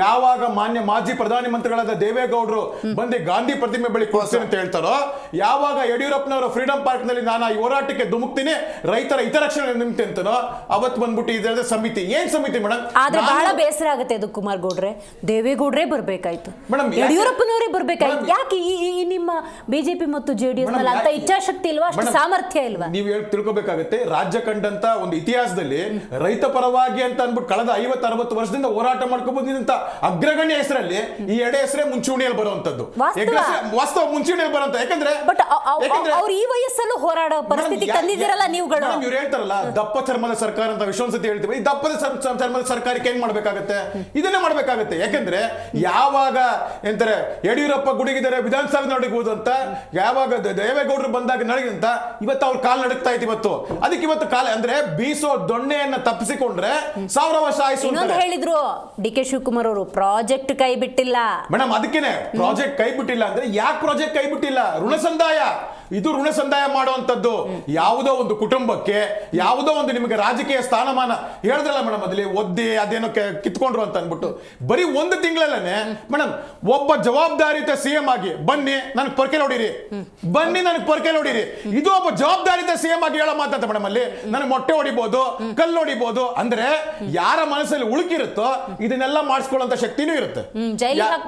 ಯಾವಾಗ ಮಾನ್ಯ ಮಾಜಿ ಪ್ರಧಾನಿ ಮಂತ್ರಿಗಳಾದ ದೇವೇಗೌಡರು ಬಂದು ಗಾಂಧಿ ಪ್ರತಿಮೆ ಬಳಿ ಕೊಡಿಸ್ತೀನಿ ಅಂತ ಹೇಳ್ತಾರೋ, ಯಾವಾಗ ಯಡಿಯೂರಪ್ಪನವರ ಫ್ರೀಡಂ ಪಾರ್ಕ್ ನಲ್ಲಿ ನಾನು ಈ ಹೋರಾಟಕ್ಕೆ ಧುಮುಕ್ತೀನಿ, ರೈತರ ಹಿತರಕ್ಷಣೆ ನಿಮಿತ್ತ ಅಂತನೋ, ಅವತ್ತು ಬಂದ್ಬಿಟ್ಟು ಇದ್ರೆ ಸಮಿತಿ. ಏನ್ ಸಮಿತಿ ಮೇಡಮ್? ಬಹಳ ಬೇಸರ ಆಗುತ್ತೆ ಇದು. ಕುಮಾರ್ ಗೌಡ್ರೆ, ದೇವೇಗೌಡ್ರೆ ಬರ್ಬೇಕಾಯ್ತು, ಯಡಿಯೂರಪ್ಪನವರೇ ಬರ್ಬೇಕಾಯ್ತು. ಯಾಕೆ ಈ ನಿಮ್ಮ ಬಿಜೆಪಿ ಮತ್ತು JDS ನಲ್ಲಿ ಅಂತ ಇಚ್ಛಾಶಕ್ತಿ ಇಲ್ವಾ, ಅಷ್ಟು ಸಾಮರ್ಥ್ಯ ಇಲ್ವಾ? ನೀವು ತಿಳ್ಕೊಬೇಕಾಗುತ್ತೆ. ರಾಜ್ಯ ಕಂಡಂತ ಒಂದು ಇತಿಹಾಸದಲ್ಲಿ ರೈತ ಪರವಾಗಿ ಅಂತ ಅನ್ಬಿಟ್ಟು ಕಳೆದ 50-60 ವರ್ಷದಿಂದ ಹೋರಾಟ ಮಾಡ್ಕೊಂಡು ಬಂದಿದ್ದಂತ ಅಗ್ರಗಣ್ಯ ಹೆಸರಲ್ಲಿ ಈ ಎಡೆ ಹೆಸರೇ ಮುಂಚೂಣಿಯಲ್ಲಿ ಬರುವಂತದ್ದು. ವಾಸ್ತವ ಮುಂಚೂಣಿಯಲ್ಲಿ ಬರುವಂತ. ಯಾಕಂದ್ರೆ ಅವ್ರು ಈ ವಯಸ್ಸಲ್ಲೂ ಹೋರಾಡೋ ಪರಿಸ್ಥಿತಿ ತಂದಿದ್ದೀರಲ್ಲ ನೀವುಗಳು. ಇವ್ರು ಹೇಳ್ತಾರಲ್ಲ, ದಪ್ಪ ಚರ್ಮದ ಸರ್ಕಾರ ಅಂತ ವಿಶ್ವಾಸತಿ ಹೇಳ್ತೀವಿ. ಈ ದಪ್ಪದ ಚರ್ಮದ ಸರ್ಕಾರಕ್ಕೆ ಏನ್ ಮಾಡ್ಬೇಕಾಗತ್ತೆ, ಇದನ್ನೇ ಮಾಡ್ಬೇಕಾಗತ್ತೆ. ಯಾಕಂದ್ರೆ ಯಾವಾಗ ಎಂತಾರೆ ಯಡಿಯೂರಪ್ಪ ಗುಡುಗಿದರೆ ವಿಧಾನಸಭೆ ನಡಗಬಹುದು ಅಂತ, ಯಾವಾಗ ದೇವೇಗೌಡರು ಬಂದಾಗ ನಡಗಿದಂತ ಇವತ್ತು ಅವ್ರ ಕಾಲ್ ನಡುಕ್ತಾ ಇತ್ತು ಇವತ್ತು. ಅದಕ್ಕೆ ಇವತ್ತು ಕಾಲ ಅಂದ್ರೆ ಬೀಸೋ ದೊಣ್ಣೆಯನ್ನ ತಪ್ಪಿಸಿಕೊಂಡ್ರೆ 1000 ವರ್ಷ ಆಯ್ಸು ಇನ್ನೊಂದು ಹೇಳಿದ್ರು ಡಿ.ಕೆ. ಶಿವಕುಮಾರ್ ಅವರು, ಪ್ರಾಜೆಕ್ಟ್ ಕೈ ಬಿಟ್ಟಿಲ್ಲ ಮೇಡಮ್. ಅದಕ್ಕೇನೆ ಪ್ರಾಜೆಕ್ಟ್ ಕೈ ಬಿಟ್ಟಿಲ್ಲ ಅಂದ್ರೆ ಯಾಕೆ ಪ್ರಾಜೆಕ್ಟ್ ಕೈ ಬಿಟ್ಟಿಲ್ಲ? ಋಣ ಸಂದಾಯ, ಇದು ಋಣ ಸಂದಾಯ ಮಾಡುವಂತದ್ದು. ಯಾವುದೋ ಒಂದು ಕುಟುಂಬಕ್ಕೆ ಯಾವುದೋ ಒಂದು ನಿಮಗೆ ರಾಜಕೀಯ ಸ್ಥಾನಮಾನ ಹೇಳಿದ್ರಲ್ಲ ಮೇಡಮ್, ಅದಲ್ಲಿ ಒದ್ದೆ ಅದೇನೋ ಕಿತ್ಕೊಂಡ್ರು ಅಂತ ಅನ್ಬಿಟ್ಟು ಬರೀ ಒಂದು ತಿಂಗಳಲ್ಲೇ ಮೇಡಮ್ ಒಬ್ಬ ಜವಾಬ್ದಾರಿತ ಸಿಎಂ ಆಗಿ ಬನ್ನಿ ನನಗೆ ಪೊರ್ಕೆ ನೋಡಿರಿ, ಬನ್ನಿ ನನಗೆ ಪೊರ್ಕೆ ನೋಡಿರಿ, ಇದು ಒಬ್ಬ ಜವಾಬ್ದಾರಿತ ಸಿಎಂ ಆಗಿ ಹೇಳೋ ಮಾತಂತ ಮೇಡಮ್. ಅಲ್ಲಿ ನನಗೆ ಮೊಟ್ಟೆ ಹೊಡಿಬಹುದು, ಕಲ್ಲು ಹೊಡಿಬಹುದು, ಅಂದ್ರೆ ಯಾರ ಮನಸ್ಸಲ್ಲಿ ಉಳುಕಿರುತ್ತೋ ಇದನ್ನೆಲ್ಲ ಮಾಡಿಸ್ಕೊಳ್ಳುವಂತ ಶಕ್ತಿನೂ ಇರುತ್ತೆ.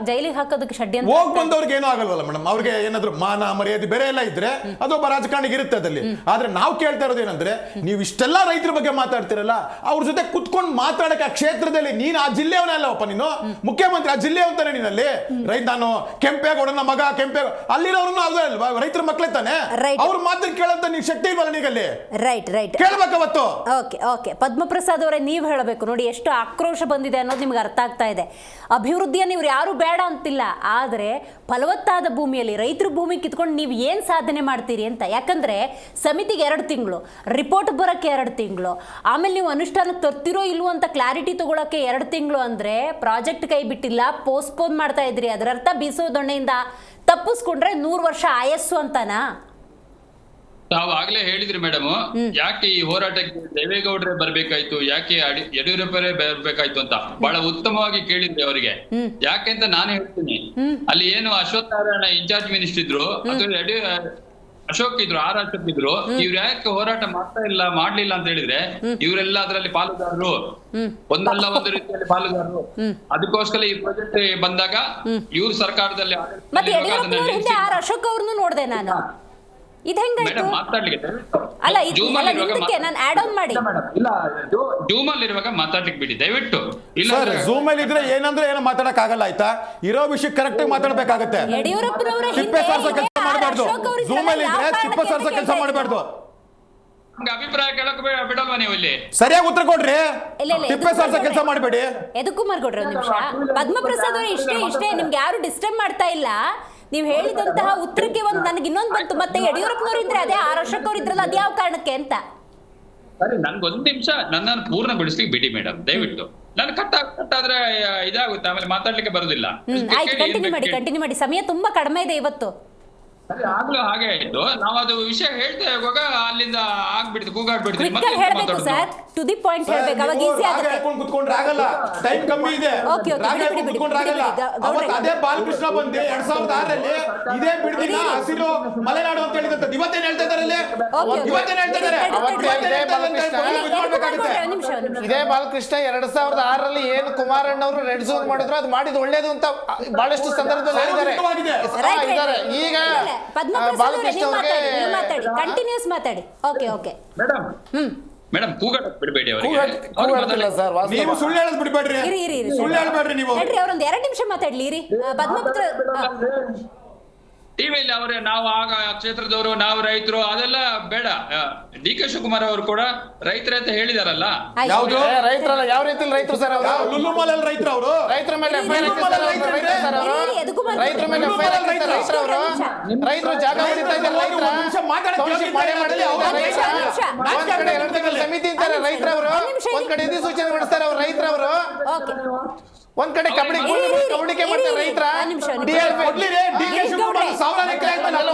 ಜೈಲಿಗೆ ಹಾಕೋದಕ್ಕೆ ಷಡ್ಯಂತ್ರ ಹೋಗ್ ಬಂದವ್ರಿಗೆ ಏನೂ ಆಗಲ್ವಲ್ಲ ಮೇಡಮ್. ಅವ್ರಿಗೆ ಏನಾದ್ರು ಮಾನ ಮರ್ಯಾದೆ ಬೇರೆ ಎಲ್ಲ ಇದ್ರೆ ಅದೊಬ್ಬ ರಾಜಕಾರಣಿಗೆ ಇರುತ್ತೆ ಅದಲ್ಲಿ. ಆದ್ರೆ ನಾವು ಕೇಳ್ತಾ ಇರೋದು ಏನಂದ್ರೆ, ನೀವು ಇಷ್ಟೆಲ್ಲ ರೈತರ ಬಗ್ಗೆ ಮಾತಾಡ್ತಿರಲ್ಲ, ಅವ್ರ ಜೊತೆ ಕುತ್ಕೊಂಡು ಮಾತಾಡಕ್ಕೆ ಆ ಕ್ಷೇತ್ರದಲ್ಲಿ ನೀನು ಆ ಜಿಲ್ಲೆಯವನೇ ಅಲ್ಲವಪ್ಪ, ನೀನು ಮುಖ್ಯಮಂತ್ರಿ ಆ ಜಿಲ್ಲೆ ಅಂತಾನೆ ನೀನಲ್ಲಿ. ನಾನು ಕೆಂಪೇಗೌಡನ ಮಗ, ಅಲ್ಲಿರೋರು ಅಲ್ವಾ ರೈತರ ಮಕ್ಕಳೇ ತಾನೆ, ಅವ್ರ ಮಾತನ್ನ ಕೇಳಂತ ನೀವು ಶಕ್ತಿ ಇಲ್ವಲ್ಲ ನೀಗಲ್ಲಿ. ರೈಟ್ ಕೇಳ್ಬೇಕವತ್ತು. ಓಕೆ ಪದ್ಮಪ್ರಸಾದ್ ಅವರೇ, ನೀವು ಹೇಳಬೇಕು ನೋಡಿ, ಎಷ್ಟು ಆಕ್ರೋಶ ಬಂದಿದೆ ಅನ್ನೋದು ನಿಮ್ಗೆ ಅರ್ಥ ಆಗ್ತಾ ಇದೆ. ಅಭಿವೃದ್ಧಿಯನ್ನು ಇವ್ರು ಯಾರು ಬೇಡ ಅಂತಿಲ್ಲ, ಆದ್ರೆ ಫಲವತ್ತಾದ ಭೂಮಿಯಲ್ಲಿ ರೈತರ ಭೂಮಿ ಕಿತ್ಕೊಂಡು ನೀವು ಏನ್ ಸಾಧನೆ ಮಾಡ್ತೀರಿ ಅಂತ. ಯಾಕಂದ್ರೆ ಸಮಿತಿಗೆ 2 ತಿಂಗಳು, ರಿಪೋರ್ಟ್ ಬರೋಕ್ಕೆ 2 ತಿಂಗಳು, ಆಮೇಲೆ ನೀವು ಅನುಷ್ಠಾನಕ್ಕೆ ತರ್ತಿರೋ ಇಲ್ವೋ ಅಂತ ಕ್ಲಾರಿಟಿ ತಗೊಳಕ್ಕೆ 2 ತಿಂಗಳು ಅಂದ್ರೆ ಪ್ರಾಜೆಕ್ಟ್ ಕೈ ಬಿಟ್ಟಿಲ್ಲ, ಪೋಸ್ಟ್ಪೋನ್ ಮಾಡ್ತಾ ಇದ್ರಿ. ಅದರರ್ಥ ಬೀಸೋ ದೊಣ್ಣೆಯಿಂದ ತಪ್ಪಿಸ್ಕೊಂಡ್ರೆ 100 ವರ್ಷ ಆಯಸ್ಸು ಅಂತಾನಾ? ತಾವು ಆಗ್ಲೇ ಹೇಳಿದ್ರಿ ಮೇಡಮ್, ಯಾಕೆ ಈ ಹೋರಾಟಕ್ಕೆ ದೇವೇಗೌಡರೇ ಬರ್ಬೇಕಾಯ್ತು, ಯಾಕೆ ಯಡಿಯೂರಪ್ಪರೇ ಬರ್ಬೇಕಾಯ್ತು ಅಂತ ಬಹಳ ಉತ್ತಮವಾಗಿ ಕೇಳಿದ್ರಿ ಅವರಿಗೆ. ಯಾಕೆ ಅಂತ ನಾನು ಹೇಳ್ತೀನಿ. ಅಲ್ಲಿ ಏನು ಅಶ್ವತ್ಥ ನಾರಾಯಣ ಇನ್ಚಾರ್ಜ್ ಮಿನಿಸ್ಟರ್ ಇದ್ರು, ಅಥವಾ ಅಶೋಕ್ ಇದ್ರು, ಅಶೋಕ್ ಇದ್ರು, ಇವ್ರು ಯಾಕೆ ಹೋರಾಟ ಮಾಡ್ಲಿಲ್ಲ ಅಂತ ಹೇಳಿದ್ರೆ, ಇವರೆಲ್ಲ ಅದರಲ್ಲಿ ಪಾಲುದಾರರು, ಒಂದಲ್ಲ ಒಂದು ರೀತಿಯಲ್ಲಿ ಪಾಲುದಾರರು. ಅದಕ್ಕೋಸ್ಕರ ಈ ಪ್ರಾಜೆಕ್ಟ್ ಬಂದಾಗ ಇವ್ರ ಸರ್ಕಾರದಲ್ಲಿ ಅಶೋಕ್ ಅವ್ರನ್ನು ನೋಡ್ದೆ ನಾನು. ಇದು ಹೆಂಗಾಯ್ತು? ಅಲ್ಲ, ನಾನು ಆಡ್ ಆನ್ ಮಾಡಿ ಜೂಮ್ ಅಲ್ಲಿ ಇರುವಾಗ ಮಾತಾಡ್ಲಿಕ್ಕೆ ಬಿಡಿ ದಯವಿಟ್ಟು. ಇಲ್ಲ ಜೂಮ್ ಅಲ್ಲಿ ಇದ್ರೆ ಏನಂದ್ರೆ ಏನೋ ಮಾತಾಡಕ್ ಆಗಲ್ಲ, ಆಯ್ತಾ? ಇರೋ ವಿಷಯ ಕರೆಕ್ಟ್ ಆಗಿ ಮಾತಾಡ್ಬೇಕಾಗತ್ತೆ. ತಿಪ್ಪೆ ಸಾರ್ಸೋ ಕೆಲಸ ಮಾಡಬಾರ್ದು. ಜೂಮ್ ಅಲ್ಲಿ ಇದ್ರೆ ತಿಪ್ಪೆ ಸಾರ್ಸೋ ಕೆಲಸ ಮಾಡಬಾರ್ದು. ಅಭಿಪ್ರಾಯ ಕೇಳಕ್ ಬಿಡಲ್ವಾ ನೀವು ಇಲ್ಲಿ? ಸರಿಯಾಗಿ ಉತ್ತರ ಕೊಡ್ರಿ. ತಿಪ್ಪೆ ಸಾರ್ಸೋ ಕೆಲಸ ಮಾಡಬೇಡಿ. ಯದುಕುಮಾರ್ ಕೊಡ್ರಿ ಒಂದು ನಿಮಿಷ. ಪದ್ಮಪ್ರಸಾದ್ ಅವರೇ, ಇಷ್ಟೇ ನಿಮ್ಗೆ ಯಾರು ಡಿಸ್ಟರ್ಬ್ ಮಾಡ್ತಾ ಇಲ್ಲ. ನೀವು ಹೇಳಿದಂತಹ ಉತ್ತರಕ್ಕೆ ಒಂದು ನನಗೆ ಇನ್ನೊಂದು ಬಂತು. ಮತ್ತೆ ಯಡಿಯೂರಪ್ಪನವ್ರು ಇದ್ರೆ ಅದೇ, ಅಶೋಕ್ ಅವ್ರು ಇದ್ರಲ್ಲ, ಅದ್ಯಾವ ಕಾರಣಕ್ಕೆ ಅಂತ. ಸರಿ, ನನ್ಗೊಂದು ನಿಮಿಷ ನನ್ನನ್ನು ಪೂರ್ಣಗೊಳಿಸ್ಲಿಕ್ಕೆ ಬಿಡಿ ಮೇಡಮ್ ದಯವಿಟ್ಟು. ನಾನು ಕಟ್ಟಾದ್ರೆ ಇದಾಗುತ್ತೆ, ಆಮೇಲೆ ಮಾತಾಡ್ಲಿಕ್ಕೆ ಬರುದಿಲ್ಲ. ಆಯ್ತು, ಕಂಟಿನ್ಯೂ ಮಾಡಿ. ಸಮಯ ತುಂಬಾ ಕಡಿಮೆ ಇದೆ ಇವತ್ತು. ಸರಿ, ಆಗ್ಲೂ ಹಾಗೆ ಆಯ್ತು. ನಾವು ಅದು ವಿಷಯ ಹೇಳ್ತಾ ಇರುವಾಗ ಅಲ್ಲಿಂದ ಆಗ್ಬಿಡ್ತು, ಕೂಗಾಡ್ಬಿಡ್ತೀವಿ. ಹೇಳ್ಬೇಕು ಸರ್, ಟು ದಿ ಪಾಯಿಂಟ್ ಹೇಳ್ಬೇಕು, ಅವಾಗ ಈಸಿ ಆಗುತ್ತೆ. ಕುತ್ಕೊಂಡ್ರೆ ಆಗಲ್ಲ, ಟೈಮ್ ಕಮ್ಮಿ ಇದೆ. ಅದೇ ಬಾಲಕೃಷ್ಣ ಬಂದು 2006ರಲ್ಲಿ ಇದೇ ಬಿಡ್ದಿನ ಹಸಿರು ಮಲೆನಾಡು ಅಂತ ಹೇಳಿದಂತ ಇವತ್ತೇನ್ ಹೇಳ್ತಾ ಇದಾರೆ? ಇದೇ ಬಾಲಕೃಷ್ಣ 2006ರಲ್ಲಿ ಏನು ಕುಮಾರಣ್ಣವರು ರೆಡ್ ಝೋನ್ ಮಾಡಿದ್ರು, ಅದು ಮಾಡಿದ್ ಒಳ್ಳೇದು ಅಂತ ಬಹಳಷ್ಟು ಸಂದರ್ಭದಲ್ಲಿ ಹೇಳಿದ್ದಾರೆ. ಈಗ ಕಂಟಿನ್ಯೂಸ್ ಮಾತಾಡಿ. ಓಕೆ ಮೇಡಮ್ ಕೂಗಾಡಕ್ ಬಿಡಬೇಡಿ ನೀವು ಸುಳ್ಳು ಹೇಳೋದು ಬಿಡಬೇಡ್ರಿ. ಸುಳ್ಳು ಹೇಳಬೇಡ್ರಿ ನೀವು. ಅವ್ರೊಂದು 2 ನಿಮಿಷ ಮಾತಾಡ್ಲಿ. ಪದ್ಮಪುತ್ರ ಟಿವಿಯಲ್ಲಿ ಅವರೇ ನಾವು ಆಗ ಕ್ಷೇತ್ರದವರು, ನಾವು ರೈತರು, ಅದೆಲ್ಲ ಬೇಡ. ಡಿ.ಕೆ. ಶಿವಕುಮಾರ್ ಅವರು ಕೂಡ ರೈತರ ಅಂತ ಹೇಳಿದಾರಲ್ಲ. ಯಾವ್ದು ರೈತರಲ್ಲ? ಯಾವ ರೀತಿ ರೈತರು ಸರ್ ಅವರು? ಲುಲ್ಲುಮಾಲಲ್ಲಿ ರೈತರು ಅವರು. ರೈತರ ಮೇಲೆ ರೈತರು ಜಾಗ ಹೊಡಿತಾ ಇದ್ದಾರೆ. ಸಮಿತಿ ಅಂತಾರೆ ರೈತರವರು, ಒಂದ್ ಕಡೆ ಅಧಿಸೂಚನೆ ಮಾಡಿಸ್ತಾರೆ ಅವ್ರು ರೈತರವರು, ಒಂದ್ ಕಡೆ ಕಬಡ್ಡಿಕೆ ಮಾಡ್ತಾರೆ ರೈತರ.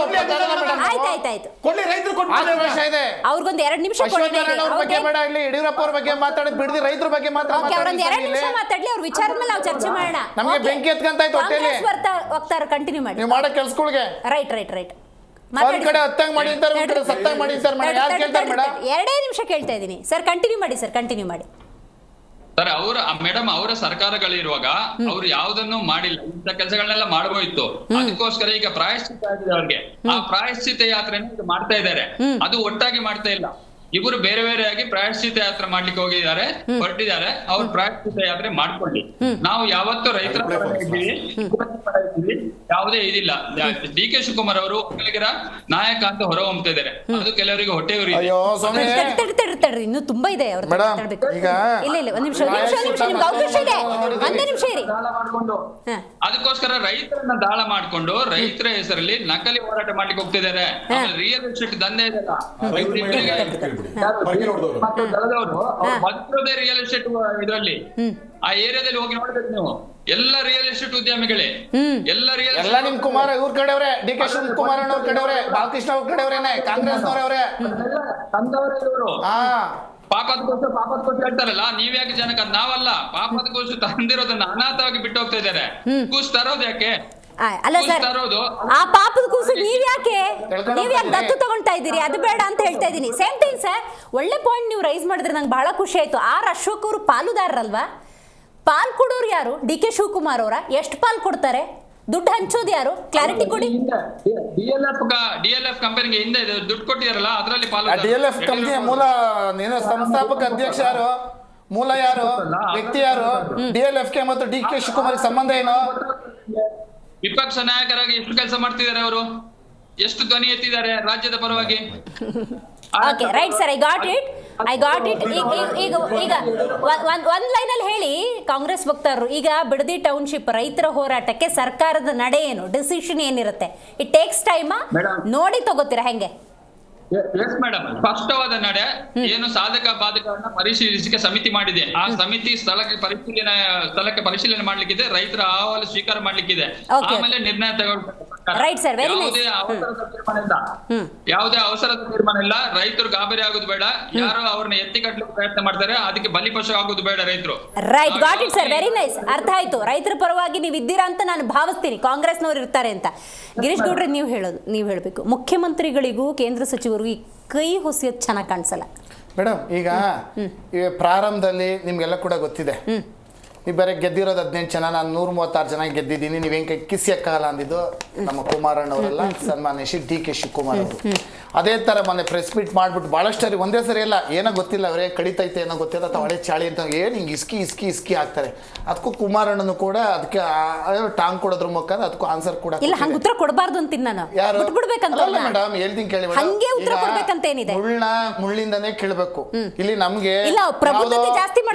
ಅವ್ರಿಗೊಂದು 2 ನಿಮಿಷ ಬಗ್ಗೆ ಬೇಡ, ಇಲ್ಲಿ ಯಡಿಯೂರಪ್ಪ ಅವ್ರ ಬಗ್ಗೆ ಮಾತಾಡೋದು ಬಿಡದಿ, ರೈತರ ಬಗ್ಗೆ ಮಾತಾಡ್ಲಿ. ಅವ್ರ ವಿಚಾರದ ಮೇಲೆ ನಾವು ಚರ್ಚೆ ಮಾಡೋಣ. ನಮಗೆ ಬೆಂಕಿ ಎತ್ಕಂತಾಯ್ತು ಹೊಟ್ಟೆಲಿ. ಹೋಗ್ತಾರೆ, ಕಂಟಿನ್ಯೂ ಮಾಡಿ. ನೀವು ಮಾಡೋ ಕೆಲ್ಸಗಳಿಗೆ ರೈಟ್ ಒಂದ್ ಕಡೆ ಹತ್ತಂಗ್ ಮಾಡಿ ಅಂತಾರೆ, ಒಂದ್ ಕಡೆ ಸತ್ತಂಗ್ ಮಾಡಿ ಅಂತಾರೆ. ಮೇಡಮ್ ಯಾರು ಕೇಳ್ತಾರೆ ಮೇಡಮ್? 2 ನಿಮಿಷ ಕೇಳ್ತಾ ಇದೀನಿ ಸರ್. ಕಂಟಿನ್ಯೂ ಮಾಡಿ. ಸರ್, ಮೇಡಮ್ ಅವರ ಸರ್ಕಾರಗಳಿರುವಾಗ ಅವ್ರು ಯಾವುದನ್ನು ಮಾಡಿಲ್ಲ, ಇಂಥ ಕೆಲಸಗಳನ್ನೆಲ್ಲ ಮಾಡಬಹುದಿತ್ತು. ಅದಕ್ಕೋಸ್ಕರ ಈಗ ಪ್ರಾಯಶ್ಚಿತ್ತ ಆಗಿದೆ ಅವ್ರಿಗೆ. ಆ ಪ್ರಾಯಶ್ಚಿತ್ತ ಯಾತ್ರೆಯನ್ನು ಮಾಡ್ತಾ ಇದ್ದಾರೆ. ಅದು ಒಟ್ಟಾಗಿ ಮಾಡ್ತಾ ಇಲ್ಲ. ಇಬ್ಬರು ಬೇರೆ ಬೇರೆಯಾಗಿ ಪ್ರಾಯಶ್ಚಿತ್ತ ಯಾತ್ರೆ ಮಾಡ್ಲಿಕ್ಕೆ ಹೊರಟಿದ್ದಾರೆ. ಅವ್ರು ಪ್ರಾಯಶ್ಚಿತ್ತ ಯಾತ್ರೆ ಮಾಡ್ಕೊಳ್ಳಿ. ನಾವು ಯಾವತ್ತೂ ರೈತರ ಪರ ಇದ್ದೀವಿ, ಯಾವುದೇ ಇದಿಲ್ಲ. ಡಿ ಕೆ ಶಿವಕುಮಾರ್ ಅವರು ಒಕ್ಕಲಿಗರ ನಾಯಕ ಅಂತ ಹೊರ ಹೊಮ್ತಾ ಇದ್ದಾರೆ. ಅದು ಕೆಲವರಿಗೆ ಹೊಟ್ಟೆ ಉರಿ. ಅಯ್ಯೋ ಸ್ವಾಮಿ ತಡ್ರಿ ಇನ್ನು ತುಂಬಾ ಇದೆ ಅವ್ರ ಮೇಡಮ್, ಮಾತಾಡ್ಬೇಕು. ಈಗ ಇಲ್ಲ ಒಂದ್ ನಿಮಿಷ ನಿಮ್ಗೆ ಅವಕಾಶ ಇದೆ, ಒಂದೇ ನಿಮಿಷ ಇರಿ. ಅದಕ್ಕೋಸ್ಕರ ರೈತರನ್ನ ದಾಳ ಮಾಡ್ಕೊಂಡು ರೈತರ ಹೆಸರಲ್ಲಿ ನಕಲಿ ಹೋರಾಟ ಮಾಡ್ಲಿಕ್ಕೆ ಹೋಗ್ತಿದ್ದಾರೆ. ರಿಯಲ್ ಎಸ್ಟೇಟ್ ದಂಧೆ ಇದೆಲ್ಲ, ಮೊದಲೇ ರಿಯಲ್ ಎಸ್ಟೇಟ್ ಇದರಲ್ಲಿ ಆ ಏರಿಯಾದಲ್ಲಿ ಹೋಗಿ ನೋಡ್ಬೇಕು ನೀವು. ಎಲ್ಲ ರಿಯಲ್ ಎಸ್ಟೇಟ್ ಉದ್ಯಮಿಗಳೇ, ಎಲ್ಲ ನಿಮ್ ಕುಮಾರ ಇವ್ರ ಕಡೆಯವ್ರೆ, ಡಿ ಕೆ ಶಿವಕುಮಾರ್ ಅವ್ರ ಕಡೆಯವ್ರೆ, ಬಾಲಕೃಷ್ಣ ಅವ್ರ ಕಡೆಯವ್ರೇನೆ, ಕಾಂಗ್ರೆಸ್ನವ್ರವ್ರೆ. ಪಾಪದಕೋಶ ಹೇಳ್ತಾರಲ್ಲ, ನೀವ್ಯಾಕೆ ಜನಕ್ಕೆ ನಾವಲ್ಲ. ಪಾಪದಕೋಶ ತಂದಿರೋದನ್ನ ಅನಾಥವಾಗಿ ಬಿಟ್ಟು ಹೋಗ್ತಾ ಇದ್ದಾರೆ. ಕೂಸು ತರೋದು ಯಾಕೆ? ಅಲ್ಲ ಸರ್, ಆ ಪಾಪದ ಕೂಸು ನೀವ್ಯಾಕೆ ದತ್ತು ತಗೊಳ್ತಾ ಇದ್ದೀರಿ? ಅದು ಬೇಡ ಅಂತ ಹೇಳ್ತಾ ಇದ್ದೀನಿ. ಸೇಮ್ ಟೈಮ್ ಸರ್, ಒಳ್ಳೆ ಪಾಯಿಂಟ್ ನೀವು ರೈಸ್ ಮಾಡಿದ್ರೆ ನಂಗೆ ಬಹಳ ಖುಷಿ ಆಯ್ತು. ಆರ್ ಅಶೋಕ್ ಅವರು ಪಾಲುದಾರರಲ್ವಾ? ಪಾಲ್ ಕೊಡೋರು ಯಾರು? ಡಿ ಕೆ ಶಿವಕುಮಾರ್ ಅವರ. ಎಷ್ಟು ಪಾಲ್ ಕೊಡ್ತಾರೆ? ದುಡ್ಡು ಹಂಚೋದು ಯಾರು? ಕ್ಲಾರಿಟಿ ಕೊಡಿ. DLF ಕಂಪನಿಗೆ ಹಿಂದೆ ದುಡ್ಡು ಕೊಟ್ಟಿದಾರಲ್ಲ, ಅದರಲ್ಲಿ DLF ಕಂಪನಿಯ ಮೂಲ ಸಂಸ್ಥಾಪಕ ಅಧ್ಯಕ್ಷ ಯಾರು? ಮೂಲ ಯಾರು? ವ್ಯಕ್ತಿ ಯಾರು? DLF ಗೆ ಮತ್ತು ಡಿ ಕೆ ಶಿವಕುಮಾರ್ ಸಂಬಂಧ ಏನು? ವಿಪಕ್ಷ ನಾಯಕರಾಗಿ ಎಷ್ಟು ಕೆಲಸ ಮಾಡ್ತಿದ್ದಾರೆ ಅವರು? ಎಷ್ಟು ಧ್ವನಿ ಎತ್ತಿದ್ದಾರೆ ರಾಜ್ಯದ ಪರವಾಗಿ? Okay, right sir, I got it. ಈಗ ಒಂದ್ ಲೈನ್ ಅಲ್ಲಿ ಹೇಳಿ ಕಾಂಗ್ರೆಸ್ ವಕ್ತಾರರು. ಈಗ ಬಿಡದಿ ಟೌನ್ಶಿಪ್ ರೈತರ ಹೋರಾಟಕ್ಕೆ ಸರ್ಕಾರದ ನಡೆ ಏನು, ಡಿಸಿಷನ್ ಏನಿರುತ್ತೆ? ಇಟ್ ಟೇಕ್ಸ್ ಟೈಮ್, ನೋಡಿ ತಗೋತೀರಾ ಹೆಂಗೆ? ಎಸ್ ಮೇಡಮ್, ಸ್ಪಷ್ಟವಾದ ನಡೆ ಏನು ಸಾಧಕ ಬಾಧಕವನ್ನ ಪರಿಶೀಲಿಸಿಕೆ ಸಮಿತಿ ಮಾಡಿದೆ. ಆ ಸಮಿತಿ ಸ್ಥಳಕ್ಕೆ ಪರಿಶೀಲನೆ ಮಾಡ್ಲಿಕ್ಕಿದೆ, ರೈತರ ಅಹವಾಲು ಸ್ವೀಕಾರ ಮಾಡ್ಲಿಕ್ಕಿದೆ, ಆಮೇಲೆ ನಿರ್ಣಯ ತಗೊಳ್ಬೇಕು. ಯಾವುದೇ ಅವಸರದ ತೀರ್ಮಾನ ಇಲ್ಲ. ರೈತರು ಗಾಬರಿ ಆಗೋದು ಬೇಡ, ಯಾರು ಅವ್ರನ್ನ ಎತ್ತಿ ಕಟ್ಟಲಿಕ್ಕೆ ಪ್ರಯತ್ನ ಮಾಡ್ತಾರೆ ಅದಕ್ಕೆ ಬಲಿಪಶು ಆಗೋದು ಬೇಡ ರೈತರು. Right, got it sir, very nice, ಅರ್ಥ ಆಯ್ತು. ರೈತರ ಪರವಾಗಿ ನೀವು ಇದ್ದೀರಾ ಅಂತ ನಾನು ಭಾವಿಸ್ತೀನಿ, ಕಾಂಗ್ರೆಸ್ನವ್ರು ಇರ್ತಾರೆ ಅಂತ. ಗಿರೀಶ್ ಗೌಡ್ರೆ, ನೀವು ಹೇಳಬೇಕು, ಮುಖ್ಯಮಂತ್ರಿಗಳಿಗೂ ಕೇಂದ್ರ ಸಚಿವರಿಗೂ ಈ ಕೈ ಹೊಸೆಯೋದು ಚೆನ್ನಾಗಿ ಕಾಣಿಸಲ್ಲ ಮೇಡಮ್. ಈಗ ಪ್ರಾರಂಭದಲ್ಲಿ ನಿಮ್ಗೆಲ್ಲ ಕೂಡ ಗೊತ್ತಿದೆ, ನೀವು ಬೇರೆ ಗೆದ್ದಿರೋದು 18 ಜನ, ನಾನು 136 ಜನ ಗೆದ್ದಿದ್ದೀನಿ, ನೀವೇನ್ ಕೈ ಕಿಸಿಯಕ್ಕಾಗಲ್ಲ ಅಂದಿದ್ದು ನಮ್ಮ ಕುಮಾರಣ್ಣವರೆಲ್ಲ, ಸನ್ಮಾನ್ಯ ಶ್ರೀ ಡಿ ಕೆ ಶಿವಕುಮಾರ್ ಅವರು. ಅದೇ ಥರ ಮೊನ್ನೆ ಪ್ರೆಸ್ ಮೀಟ್ ಮಾಡ್ಬಿಟ್ಟು ಭಾಳಷ್ಟು ಒಂದೇ ಸರಿ ಎಲ್ಲ ಏನೋ ಗೊತ್ತಿಲ್ಲ, ಅವರೇ ಕಡಿತೈತೆ ಏನೋ ಗೊತ್ತಿಲ್ಲ, ಅಥವಾ ಹಳೆ ಚಾಳಿ ಅಂತ ಏನು ಹಿಂಗೆ ಇಸ್ಕಿ ಹಾಕ್ತಾರೆ. ಅದಕ್ಕೂ ಕುಮಾರಣ್ಣನು ಕೂಡ ಅದಕ್ಕೆ ಟಾಂಗ್ ಕೊಡೋದ್ರ ಮುಖಾಂತರ ಅದಕ್ಕೂ ಆನ್ಸರ್ ಕೂಡ ಇಲ್ಲ. ಹಂಗೆ ಉತ್ತರ ಕೊಡಬಾರ್ದು ಅಂತೀನಿ ನಾನು. ಯಾರು ಬಿಟ್ಬಿಡ್ಬೇಕಂತ ಮೇಡಮ್ ಹೇಳ್ತೀನಿ ಕೇಳಿ, ಮುಳ್ಳಿಂದನೇ ಕೇಳಬೇಕು. ಇಲ್ಲಿ ನಮ್ಗೆ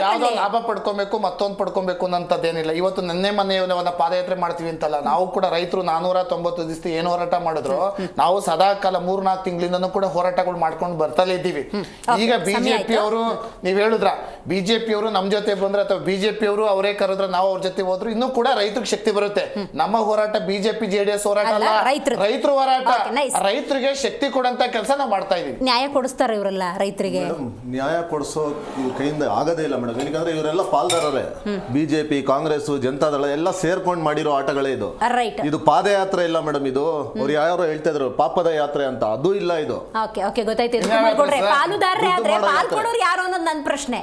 ಯಾವ್ದೋ ಲಾಭ ಪಡ್ಕೊಬೇಕು, ಮತ್ತೊಂದು ಪಡ್ಕೊಬೇಕು ಅನ್ನೋಂಥದ್ದೇನಿಲ್ಲ. ಇವತ್ತು ನೆನ್ನೆ ಮೊನ್ನೆ ಪಾದಯಾತ್ರೆ ಮಾಡ್ತೀವಿ ಅಂತಲ್ಲ, ನಾವು ಕೂಡ ರೈತರು 490 ದಿವಸ ಏನು ಹೋರಾಟ ಮಾಡಿದ್ರು, ನಾವು ಸದಾ ಕಾಲ 3-4 ತಿಂಗಳಿಂದನೂ ಕೂಡ ಹೋರಾಟಗಳು ಮಾಡ್ಕೊಂಡು ಬರ್ತಲೇ ಇದ್ದೀವಿ. ಈಗ ಬಿಜೆಪಿ ಅವರು, ನೀವ್ ಹೇಳಿದ್ರ ಬಿಜೆಪಿ ಅವರು ನಮ್ ಜೊತೆ ಬಂದ್ರೆ ಅಥವಾ ಬಿಜೆಪಿ ಅವರು ಅವರೇ ಕರೆದ್ರೆ ನಾವು ಅವ್ರ ಜೊತೆ ಹೋದ್ರು ಇನ್ನೂ ಕೂಡ ರೈತರಿಗೆ ಶಕ್ತಿ ಬರುತ್ತೆ. ನಮ್ಮ ಹೋರಾಟ ಬಿಜೆಪಿ JDS ಹೋರಾಟ ಅಲ್ಲ, ರೈತರ ಹೋರಾಟ. ರೈತರಿಗೆ ಶಕ್ತಿ ಕೊಡಂತ ಕೆಲಸ ನಾವು ಮಾಡ್ತಾ ಇದೀವಿ. ನ್ಯಾಯ ಕೊಡಿಸ್ತಾರೆ ಇವರೆಲ್ಲ ರೈತರಿಗೆ. ನ್ಯಾಯ ಕೊಡಿಸೋ ಕೈಯಿಂದ ಆಗದೇ ಇಲ್ಲ ಮೇಡಮ್. ಯಾಕಂದ್ರೆ ಇವರೆಲ್ಲ ಪಾಲ್ದಾರರೇ. ಬಿಜೆಪಿ, ಕಾಂಗ್ರೆಸ್, ಜನತಾದಳ ಎಲ್ಲ ಸೇರ್ಕೊಂಡು ಮಾಡಿರೋ ಆಟಗಳೇ ಇದು. ಇದು ಪಾದಯಾತ್ರೆ ಇಲ್ಲ ಮೇಡಮ್. ಇದು ಅವ್ರು ಯಾರು ಹೇಳ್ತಾ ಇದ್ರು ಪಾಪದ ಯಾತ್ರೆ ಅಂತ, ಅದು ಇಲ್ಲ ಇದು. ಓಕೆ ಗೊತ್ತಾಯ್ತು. ಪಾಲುದಾರರೇ ಆದ್ರೆ ಪಾಲ್ಕೊಡೋರು ಯಾರು ಅನ್ನೋದು ನನ್ನ ಪ್ರಶ್ನೆ.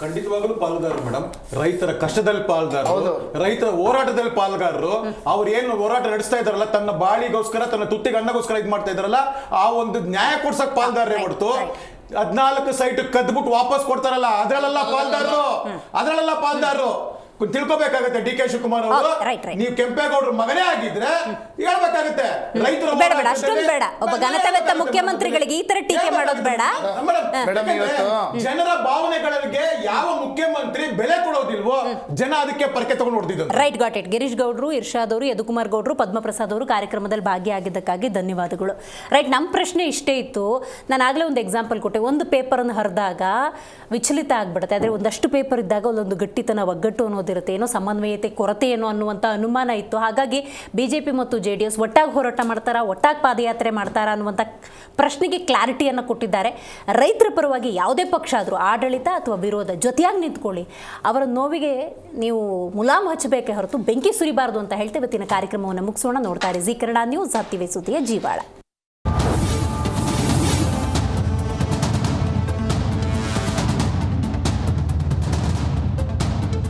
ಖಂಡಿತವಾಗಲೂ ಪಾಲುದಾರರು ಮೇಡಮ್. ರೈತರ ಕಷ್ಟದಲ್ಲಿ ಪಾಲ್ಗಾರರು, ರೈತರ ಹೋರಾಟದಲ್ಲಿ ಪಾಲ್ಗಾರರು. ಅವ್ರು ಏನು ಹೋರಾಟ ನಡೆಸ್ತಾ ಇದಾರಲ್ಲ, ತನ್ನ ಬಾಳಿಗೋಸ್ಕರ, ತನ್ನ ತುತ್ತಿಗೆ ಅನ್ನಗೋಸ್ಕರ ಇದು ಮಾಡ್ತಾ ಇದಾರಲ್ಲ, ಆ ಒಂದು ನ್ಯಾಯ ಕೊಡ್ಸಕ್ ಪಾಲ್ದಾರರೇ ಹೊರತು 14 ಸೈಟ್ ಕದ್ಬಿಟ್ಟು ವಾಪಸ್ ಕೊಡ್ತಾರಲ್ಲ ಅದ್ರಲ್ಲೆಲ್ಲ ಪಾಲ್ದಾರರು. ತಿಳ್ಕೊಬೇಕಾಗತ್ತೆ ಡಿ ಕೆ ಶಿವಕುಮಾರ್ ಅವರು. ನೀವು ಕೆಂಪೇಗೌಡರ ಮಗನೇ ಆಗಿದ್ರೆ ಹೇಳ್ಬೇಕಾಗತ್ತೆ. ರೈತರ ಒಬ್ಬ ಘನತೆವೆತ್ತ ಮುಖ್ಯಮಂತ್ರಿಗಳಿಗೆ ಈ ತರ ಟೀಕೆ ಮಾಡೋದು ಬೇಡ. ಜನರ ಭಾವನೆಗಳಿಗೆ ಯಾವ ಮುಖ್ಯಮಂತ್ರಿ ಬೆಲೆ ಕೊಡೋದಿಲ್ವೋ, ಜನ ಅದಕ್ಕೆ ಪರಕೆ ತಗೊಂಡು ಹೊಡೆದಿದ್ದು. Right, got it. ಗಿರೀಶ್ ಗೌಡ್ರು, ಇರ್ಷಾದ್ ಅವರು, ಯದುಕುಮಾರ್ ಗೌಡ್ರು, ಪದ್ಮಪ್ರಸಾದ್ ಅವರು ಕಾರ್ಯಕ್ರಮದಲ್ಲಿ ಭಾಗಿಯಾಗಿದ್ದಕ್ಕಾಗಿ ಧನ್ಯವಾದಗಳು. ರೈಟ್, ನಮ್ಮ ಪ್ರಶ್ನೆ ಇಷ್ಟೇ ಇತ್ತು. ನಾನು ಆಗಲೇ ಒಂದು ಎಕ್ಸಾಂಪಲ್ ಕೊಟ್ಟೆ. ಒಂದು ಪೇಪರನ್ನು ಹರಿದಾಗ ವಿಚಲಿತ ಆಗ್ಬಿಡುತ್ತೆ, ಆದರೆ ಒಂದಷ್ಟು ಪೇಪರ್ ಇದ್ದಾಗ ಒಂದೊಂದು ಗಟ್ಟಿತನ, ಒಗ್ಗಟ್ಟು ಅನ್ನೋದಿರುತ್ತೆ. ಏನೋ ಸಮನ್ವಯತೆ ಕೊರತೆ ಏನೋ ಅನ್ನುವಂಥ ಅನುಮಾನ ಇತ್ತು. ಹಾಗಾಗಿ BJP ಮತ್ತು JDS ಒಟ್ಟಾಗಿ ಹೋರಾಟ ಮಾಡ್ತಾರಾ, ಒಟ್ಟಾಗಿ ಪಾದಯಾತ್ರೆ ಮಾಡ್ತಾರಾ ಅನ್ನುವಂಥ ಪ್ರಶ್ನೆಗೆ ಕ್ಲಾರಿಟಿಯನ್ನು ಕೊಟ್ಟಿದ್ದಾರೆ. ರೈತರ ಪರವಾಗಿ ಯಾವುದೇ ಪಕ್ಷ ಆದರೂ, ಆಡಳಿತ ಅಥವಾ ವಿರೋಧ, ಜೊತೆಯಾಗಿ ನಿಂತ್ಕೊಳ್ಳಿ. ಅವರ ನೋವಿಗೆ ನೀವು ಮುಲಾಮ್ ಹಚ್ಚಬೇಕೇ ಹೊರತು ಬೆಂಕಿ ಸುರಿಬಾರ್ದು ಅಂತ ಹೇಳ್ತೇವೆ. ಇವತ್ತಿನ ಕಾರ್ಯಕ್ರಮವನ್ನು ಮುಗಿಸೋಣ. ನೋಡ್ತಾರೆ ಜಿ ಕನ್ನಡ ನ್ಯೂಸ್, ಹತ್ತಿವೆ ಸುದ್ದಿಯ ಜೀವಾಳ.